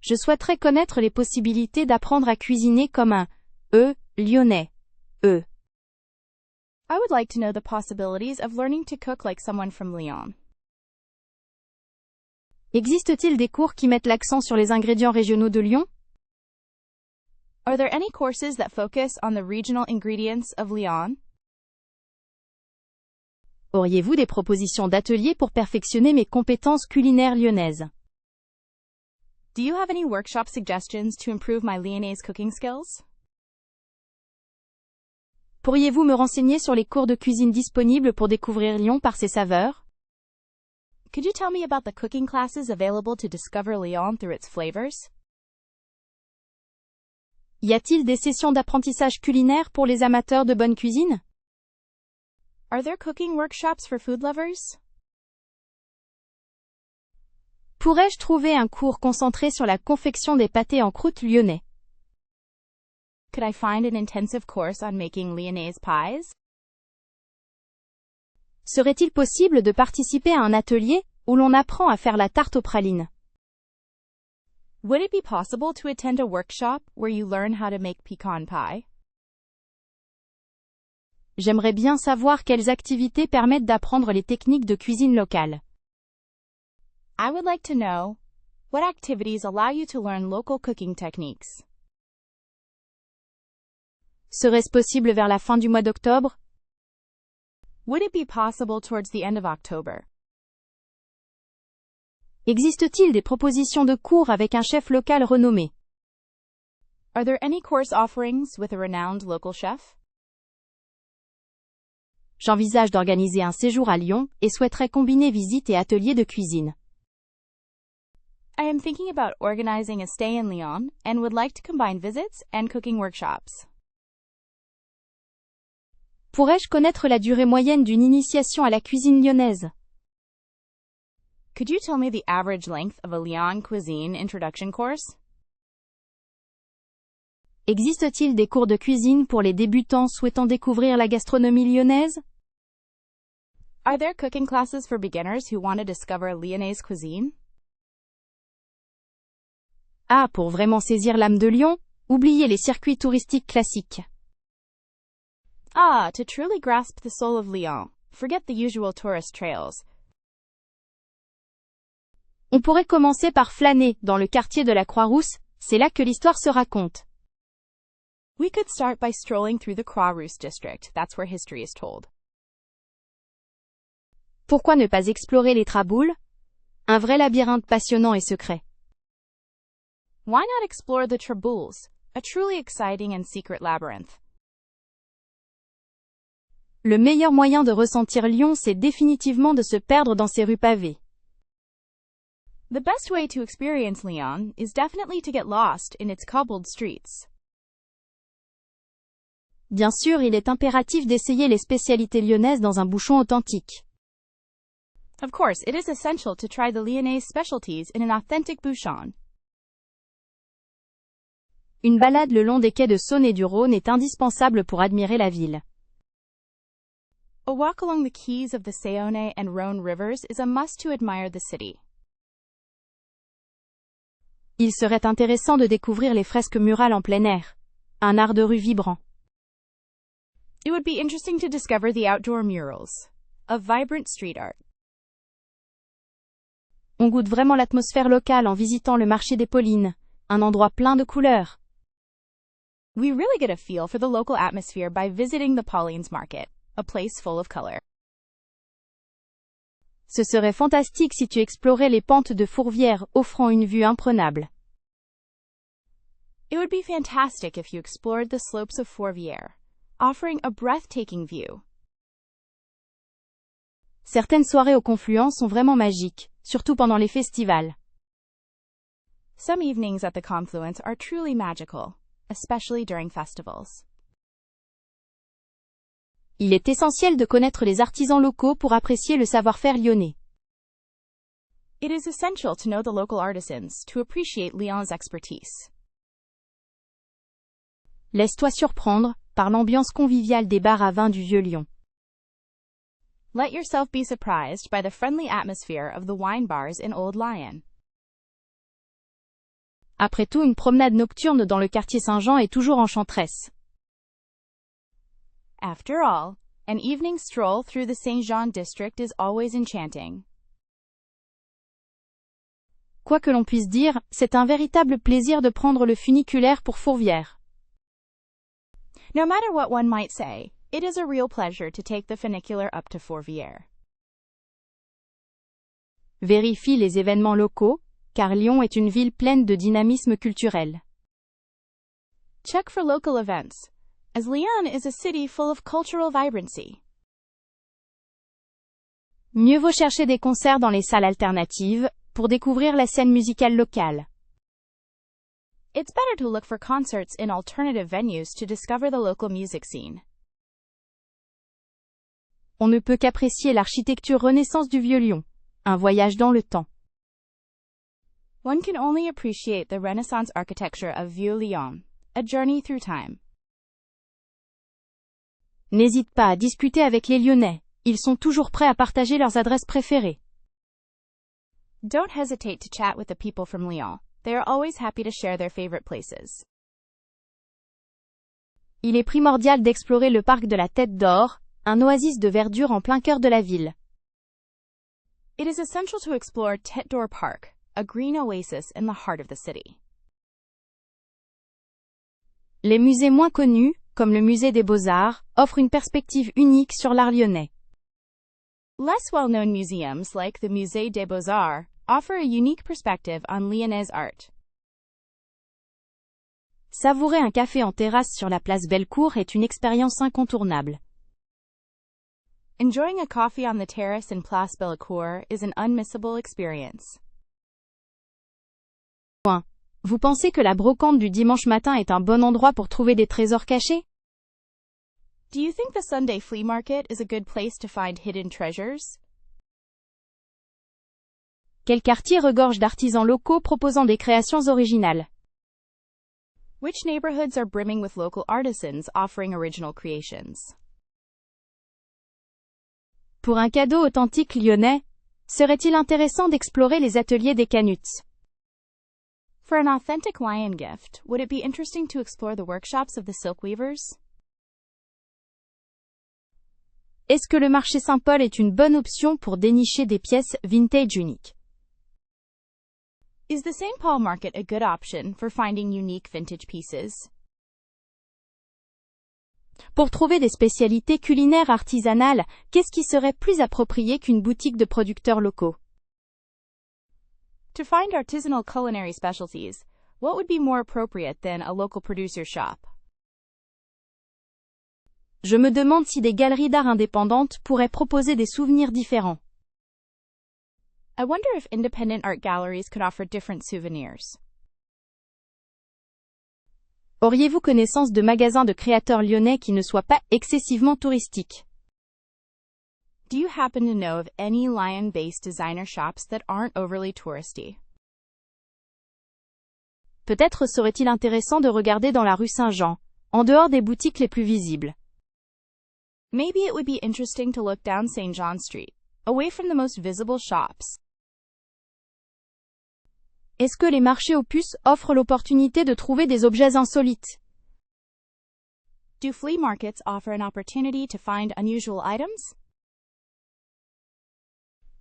Je souhaiterais connaître les possibilités d'apprendre à cuisiner comme un lyonnais. I would like to know the possibilities of learning to cook like someone from Lyon. Existe-t-il des cours qui mettent l'accent sur les ingrédients régionaux de Lyon? Are there any courses that focus on the regional ingredients of Lyon? Auriez-vous des propositions d'ateliers pour perfectionner mes compétences culinaires lyonnaises? Do you have any workshop suggestions to improve my Lyonnaise cooking skills? Pourriez-vous me renseigner sur les cours de cuisine disponibles pour découvrir Lyon par ses saveurs? Could you tell me about the cooking classes available to discover Lyon through its flavors? Y a-t-il des sessions d'apprentissage culinaire pour les amateurs de bonne cuisine? Are there cooking workshops for food lovers? Pourrais-je trouver un cours concentré sur la confection des pâtés en croûte lyonnais? Could I find an intensive course on making Lyonnaise pies? Serait-il possible de participer à un atelier où l'on apprend à faire la tarte aux pralines? Would it be possible to attend a workshop where you learn how to make pecan pie? J'aimerais bien savoir quelles activités permettent d'apprendre les techniques de cuisine locale. I would like to know, what activities allow you to learn local cooking techniques? Serait-ce possible vers la fin du mois d'octobre? Would it be possible towards the end of October? Existe-t-il des propositions de cours avec un chef local renommé? Are there any course offerings with a renowned local chef? J'envisage d'organiser un séjour à Lyon et souhaiterais combiner visites et ateliers de cuisine. I am thinking about organizing a stay in Lyon and would like to combine visits and cooking workshops. Pourrais-je connaître la durée moyenne d'une initiation à la cuisine lyonnaise? Could you tell me the average length of a Lyon cuisine introduction course? Existe-t-il des cours de cuisine pour les débutants souhaitant découvrir la gastronomie lyonnaise? Are there cooking classes for beginners who want to discover Lyonnaise cuisine? Ah, pour vraiment saisir l'âme de Lyon, oubliez les circuits touristiques classiques. Ah, to truly grasp the soul of Lyon, forget the usual tourist trails. On pourrait commencer par flâner dans le quartier de la Croix-Rousse, c'est là que l'histoire se raconte. We could start by strolling through the Croix-Rousse district. That's where history is told. Pourquoi ne pas explorer les Traboules? Un vrai labyrinthe passionnant et secret. Why not explore the Traboules, a truly exciting and secret labyrinth? Le meilleur moyen de ressentir Lyon, c'est définitivement de se perdre dans ses rues pavées. The best way to experience Lyon is definitely to get lost in its cobbled streets. Bien sûr, il est impératif d'essayer les spécialités lyonnaises dans un bouchon authentique. Of course, it is essential to try the Lyonnaise specialties in an authentic bouchon. Une balade le long des quais de Saône et du Rhône est indispensable pour admirer la ville. A walk along the quays of the Saône and Rhône rivers is a must to admire the city. Il serait intéressant de découvrir les fresques murales en plein air. Un art de rue vibrant. It would be interesting to discover the outdoor murals of vibrant street art. On goûte vraiment l'atmosphère locale en visitant le marché des Paulines, un endroit plein de couleurs. We really get a feel for the local atmosphere by visiting the Paulines Market, a place full of color. Ce serait fantastique si tu explorais les pentes de Fourvière, offrant une vue imprenable. It would be fantastic if you explored the slopes of Fourvière, offering a breathtaking view. Certaines soirées au Confluent sont vraiment magiques, surtout pendant les festivals. Some evenings at the Confluence are truly magical, especially during festivals. Il est essentiel de connaître les artisans locaux pour apprécier le savoir-faire lyonnais. It is essential to know the local artisans to appreciate Lyon's expertise. Laisse-toi surprendre par l'ambiance conviviale des bars à vin du Vieux-Lyon. Let yourself be surprised by the friendly atmosphere of the wine bars in Old Lyon. Après tout, une promenade nocturne dans le quartier Saint-Jean est toujours enchanteresse. After all, an evening stroll through the Saint-Jean district is always enchanting. Quoi que l'on puisse dire, c'est un véritable plaisir de prendre le funiculaire pour Fourvière. No matter what one might say, it is a real pleasure to take the funicular up to Fourvière. Vérifie les événements locaux, car Lyon est une ville pleine de dynamisme culturel. Check for local events, as Lyon is a city full of cultural vibrancy. Mieux vaut chercher des concerts dans les salles alternatives, pour découvrir la scène musicale locale. It's better to look for concerts in alternative venues to discover the local music scene. On ne peut qu'apprécier l'architecture Renaissance du Vieux-Lyon. Un voyage dans le temps. One can only appreciate the Renaissance architecture of Vieux-Lyon, a journey through time. N'hésite pas à discuter avec les Lyonnais. Ils sont toujours prêts à partager leurs adresses préférées. Don't hesitate to chat with the people from Lyon. They are always happy to share their favorite places. Il est primordial d'explorer le parc de la Tête d'Or, un oasis de verdure en plein cœur de la ville. It is essential to explore Tête d'Or Park, a green oasis in the heart of the city. Les musées moins connus, comme le musée des Beaux-Arts, offrent une perspective unique sur l'art lyonnais. Less well-known museums like the Musée des Beaux-Arts offer a unique perspective on Lyonnais art. Savourer un café en terrasse sur la place Bellecour est une expérience incontournable. Enjoying a coffee on the terrace in Place Bellecour is an unmissable experience. Vous pensez que la brocante du dimanche matin est un bon endroit pour trouver des trésors cachés? Do you think the Sunday flea market is a good place to find hidden treasures? Quel quartier regorge d'artisans locaux proposant des créations originales? Which neighborhoods are brimming with local artisans offering original creations? Pour un cadeau authentique lyonnais, serait-il intéressant d'explorer les ateliers des Canuts? For an authentic Lyon gift, would it be interesting to explore the workshops of the silk weavers? Est-ce que le marché Saint-Paul est une bonne option pour dénicher des pièces vintage uniques? Is the St. Paul Market a good option for finding unique vintage pieces? Pour trouver des spécialités culinaires artisanales, qu'est-ce qui serait plus approprié qu'une boutique de producteurs locaux? To find artisanal culinary specialties, what would be more appropriate than a local producer shop? Je me demande si des galeries d'art indépendantes pourraient proposer des souvenirs différents. I wonder if independent art galleries could offer different souvenirs. Auriez-vous connaissance de magasins de créateurs lyonnais qui ne soient pas excessivement touristiques? Do you happen to know of any Lyon-based designer shops that aren't overly touristy? Peut-être serait-il intéressant de regarder dans la rue Saint-Jean, en dehors des boutiques les plus visibles. Maybe it would be interesting to look down St. John Street, away from the most visible shops. Est-ce que les marchés aux puces offrent l'opportunité de trouver des objets insolites? Do flea markets offer an opportunity to find unusual items?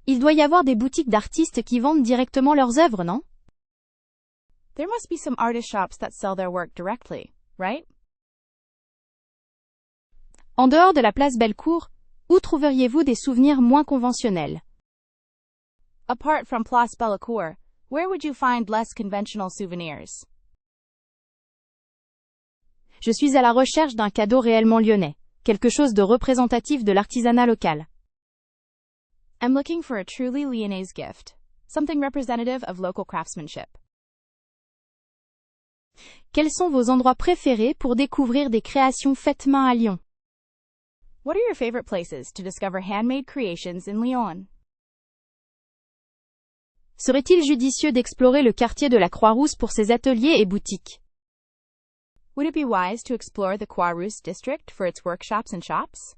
Il doit y avoir des boutiques d'artistes qui vendent directement leurs œuvres, non? There must be some artist shops that sell their work directly, right? En dehors de la place Bellecour, où trouveriez-vous des souvenirs moins conventionnels? Apart from Place Bellecour, where would you find less conventional souvenirs? Je suis à la recherche d'un cadeau réellement lyonnais, quelque chose de représentatif de l'artisanat local. I'm looking for a truly Lyonnaise gift, something representative of local craftsmanship. Quels sont vos endroits préférés pour découvrir des créations faites main à Lyon? What are your favorite places to discover handmade creations in Lyon? Serait-il judicieux d'explorer le quartier de la Croix-Rousse pour ses ateliers et boutiques? Would it be wise to explore the Croix-Rousse district for its workshops and shops?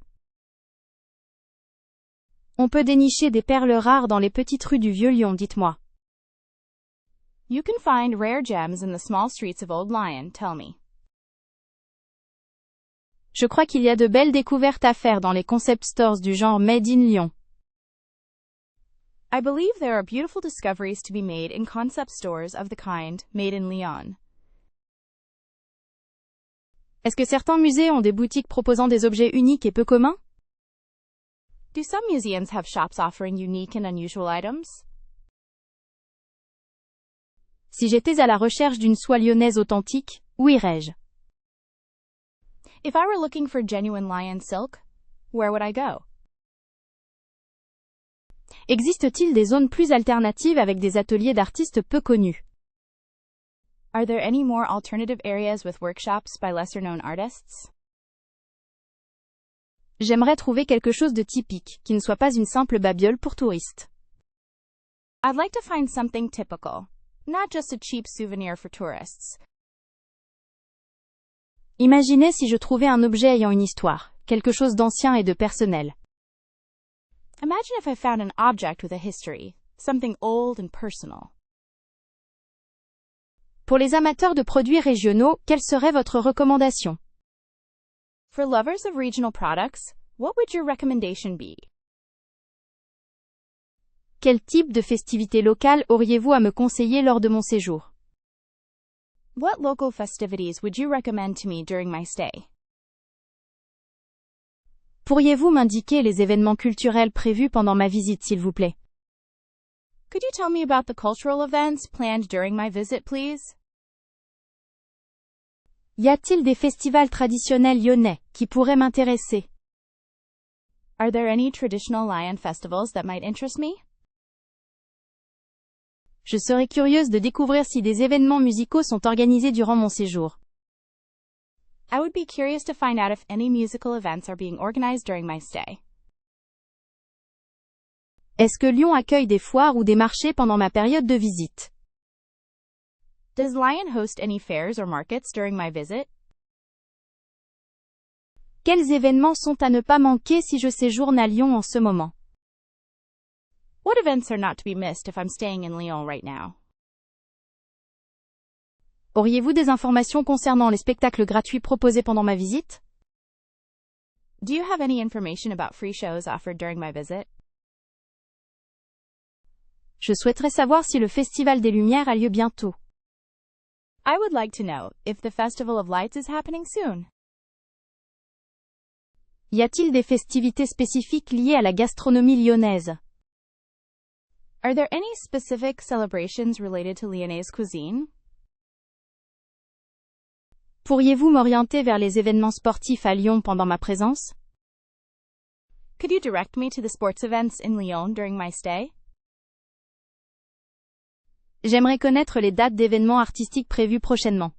On peut dénicher des perles rares dans les petites rues du Vieux-Lyon, dites-moi. You can find rare gems in the small streets of Old Lyon, tell me. Je crois qu'il y a de belles découvertes à faire dans les concept stores du genre Made in Lyon. I believe there are beautiful discoveries to be made in concept stores of the kind made in Lyon. Est-ce que certains musées ont des boutiques proposant des objets uniques et peu communs? Do some museums have shops offering unique and unusual items? Si j'étais à la recherche d'une soie lyonnaise authentique, où irais-je? If I were looking for genuine Lyon silk, where would I go? Existe-t-il des zones plus alternatives avec des ateliers d'artistes peu connus? Are there any more alternative areas with workshops by lesser-known artists? J'aimerais trouver quelque chose de typique, qui ne soit pas une simple babiole pour touristes. I'd like to find something typical, not just a cheap souvenir for tourists. Imaginez si je trouvais un objet ayant une histoire, quelque chose d'ancien et de personnel. Imagine if I found an object with a history, something old and personal. Pour les amateurs de produits régionaux, quelle serait votre recommandation? For lovers of regional products, what would your recommendation be? Quel type de festivités locales auriez-vous à me conseiller lors de mon séjour? What local festivities would you recommend to me during my stay? Pourriez-vous m'indiquer les événements culturels prévus pendant ma visite, s'il vous plaît? Could you tell me about the cultural events planned during my visit, please? Y a-t-il des festivals traditionnels lyonnais qui pourraient m'intéresser? Are there any traditional Lyon festivals that might interest me? Je serais curieuse de découvrir si des événements musicaux sont organisés durant mon séjour. I would be curious to find out if any musical events are being organized during my stay. Est-ce que Lyon accueille des foires ou des marchés pendant ma période de visite? Does Lyon host any fairs or markets during my visit? Quels événements sont à ne pas manquer si je séjourne à Lyon en ce moment? What events are not to be missed if I'm staying in Lyon right now? Auriez-vous des informations concernant les spectacles gratuits proposés pendant ma visite? Do you have any information about free shows offered during my visit? Je souhaiterais savoir si le Festival des Lumières a lieu bientôt. I would like to know if the Festival of Lights is happening soon. Y a-t-il des festivités spécifiques liées à la gastronomie lyonnaise? Are there any specific celebrations related to Lyonnaise cuisine? Pourriez-vous m'orienter vers les événements sportifs à Lyon pendant ma présence? Could you direct me to the sports events in Lyon during my stay? J'aimerais connaître les dates d'événements artistiques prévus prochainement.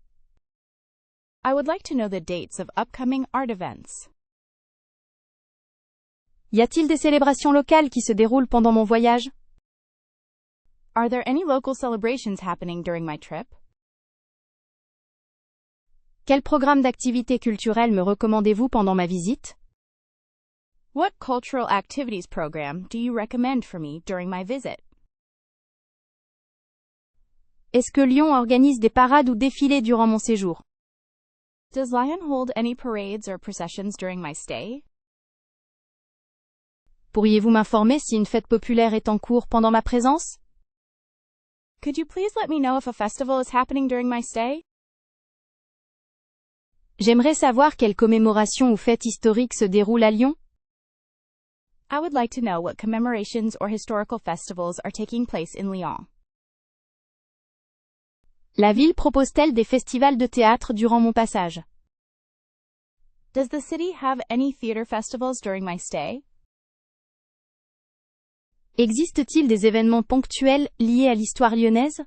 I would like to know the dates of upcoming art events. Y a-t-il des célébrations locales qui se déroulent pendant mon voyage? Are there any local celebrations happening during my trip? Quel programme d'activités culturelles me recommandez-vous pendant ma visite? What cultural activities program do you recommend for me during my visit? Est-ce que Lyon organise des parades ou défilés durant mon séjour? Does Lyon hold any parades or processions during my stay? Pourriez-vous m'informer si une fête populaire est en cours pendant ma présence? Could you please let me know if a festival is happening during my stay? J'aimerais savoir quelles commémorations ou fêtes historiques se déroulent à Lyon. I would like to know what commemorations or historical festivals are taking place in Lyon. La ville propose-t-elle des festivals de théâtre durant mon passage? Does the city have any theater festivals during my stay? Existe-t-il des événements ponctuels liés à l'histoire lyonnaise?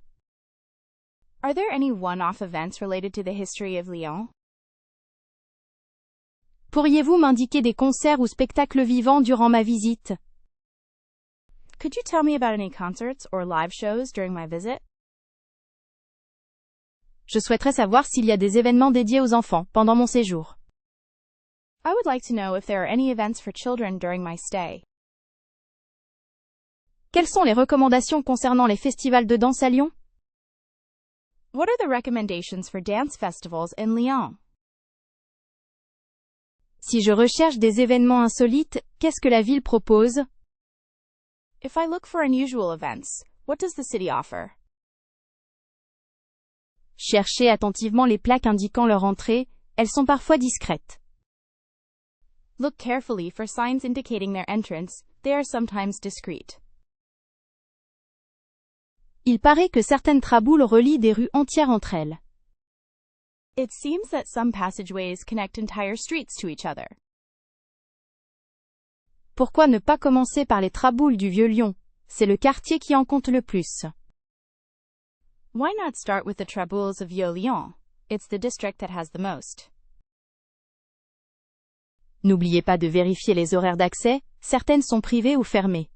Are there any one-off events related to the history of Lyon? Pourriez-vous m'indiquer des concerts ou spectacles vivants durant ma visite? Could you tell me about any concerts or live shows during my visit? Je souhaiterais savoir s'il y a des événements dédiés aux enfants pendant mon séjour. I would like to know if there are any events for children during my stay. Quelles sont les recommandations concernant les festivals de danse à Lyon? What are the recommendations for dance festivals in Lyon? Si je recherche des événements insolites, qu'est-ce que la ville propose? If I look for unusual events, what does the city offer? Cherchez attentivement les plaques indiquant leur entrée, elles sont parfois discrètes. Look carefully for signs indicating their entrance, they are sometimes discreet. Il paraît que certaines traboules relient des rues entières entre elles. It seems that some passageways connect entire streets to each other. Pourquoi ne pas commencer par les traboules du Vieux-Lyon? C'est le quartier qui en compte le plus. Why not start with the traboules of Vieux-Lyon? It's the district that has the most. N'oubliez pas de vérifier les horaires d'accès, certaines sont privées ou fermées.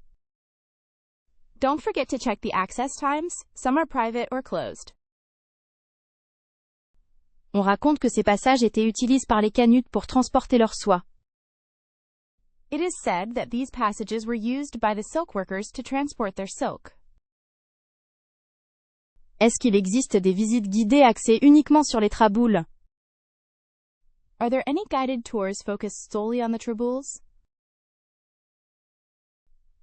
Don't forget to check the access times, some are private or closed. On raconte que ces passages étaient utilisés par les Canuts pour transporter leur soie. It is said that these passages were used by the silk workers to transport their silk. Est-ce qu'il existe des visites guidées axées uniquement sur les traboules? Are there any guided tours focused solely on the traboules?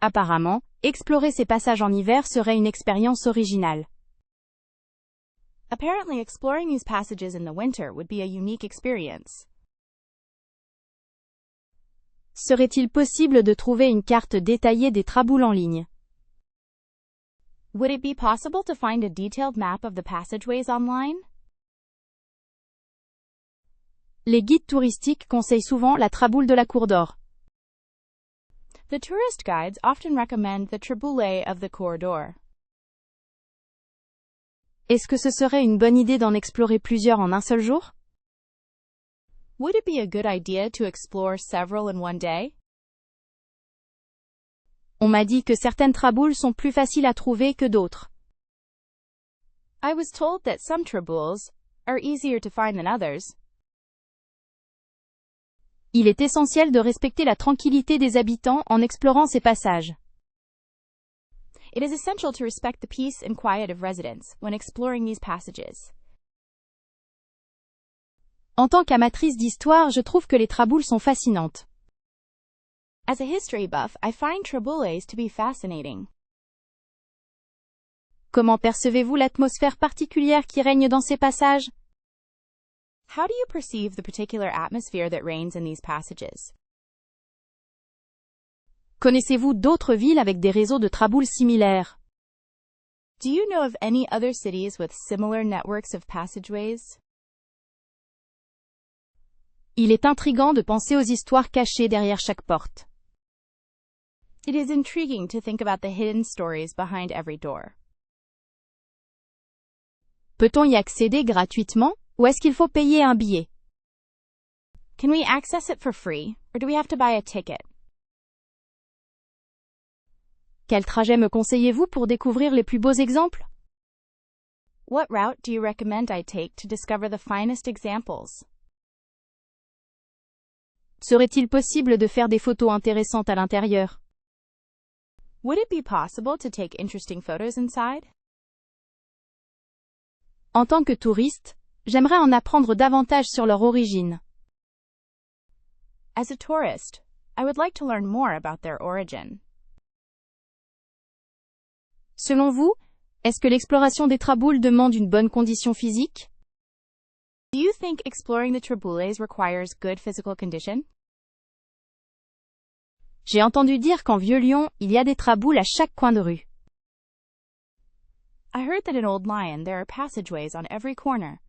Apparemment, explorer ces passages en hiver serait une expérience originale. Apparently, exploring these passages in the winter would be a unique experience. Serait-il possible de trouver une carte détaillée des traboules en ligne? Would it be possible to find a detailed map of the passageways online? Les guides touristiques conseillent souvent la traboule de la Cour d'Or. The tourist guides often recommend the Triboulet of the Corridor. Est-ce que ce serait une bonne idée d'en explorer plusieurs en un seul jour? Would it be a good idea to explore several in one day? On m'a dit que certaines traboules sont plus faciles à trouver que d'autres. I was told that some traboules are easier to find than others. Il est essentiel de respecter la tranquillité des habitants en explorant ces passages. It is essential to respect the peace and quiet of residents when exploring these passages. En tant qu'amatrice d'histoire, je trouve que les traboules sont fascinantes. As a history buff, I find traboules to be fascinating. Comment percevez-vous l'atmosphère particulière qui règne dans ces passages? How do you perceive the particular atmosphere that reigns in these passages? Connaissez-vous d'autres villes avec des réseaux de traboules similaires? Do you know of any other cities with similar networks of passageways? Il est intriguant de penser aux histoires cachées derrière chaque porte. It is intriguing to think about the hidden stories behind every door. Peut-on y accéder gratuitement, ou est-ce qu'il faut payer un billet? Can we access it for free, or do we have to buy a ticket? Quel trajet me conseillez-vous pour découvrir les plus beaux exemples? What route do you recommend I take to discover the finest examples? Serait-il possible de faire des photos intéressantes à l'intérieur? Would it be possible to take interesting photos inside? En tant que touriste, j'aimerais en apprendre davantage sur leur origine. As a tourist, I would like to learn more about their origin. Selon vous, est-ce que l'exploration des traboules demande une bonne condition physique? Do you think exploring the traboules requires good physical condition? J'ai entendu dire qu'en Vieux-Lyon, il y a des traboules à chaque coin de rue. I heard that in Old Lyon there are passageways on every corner.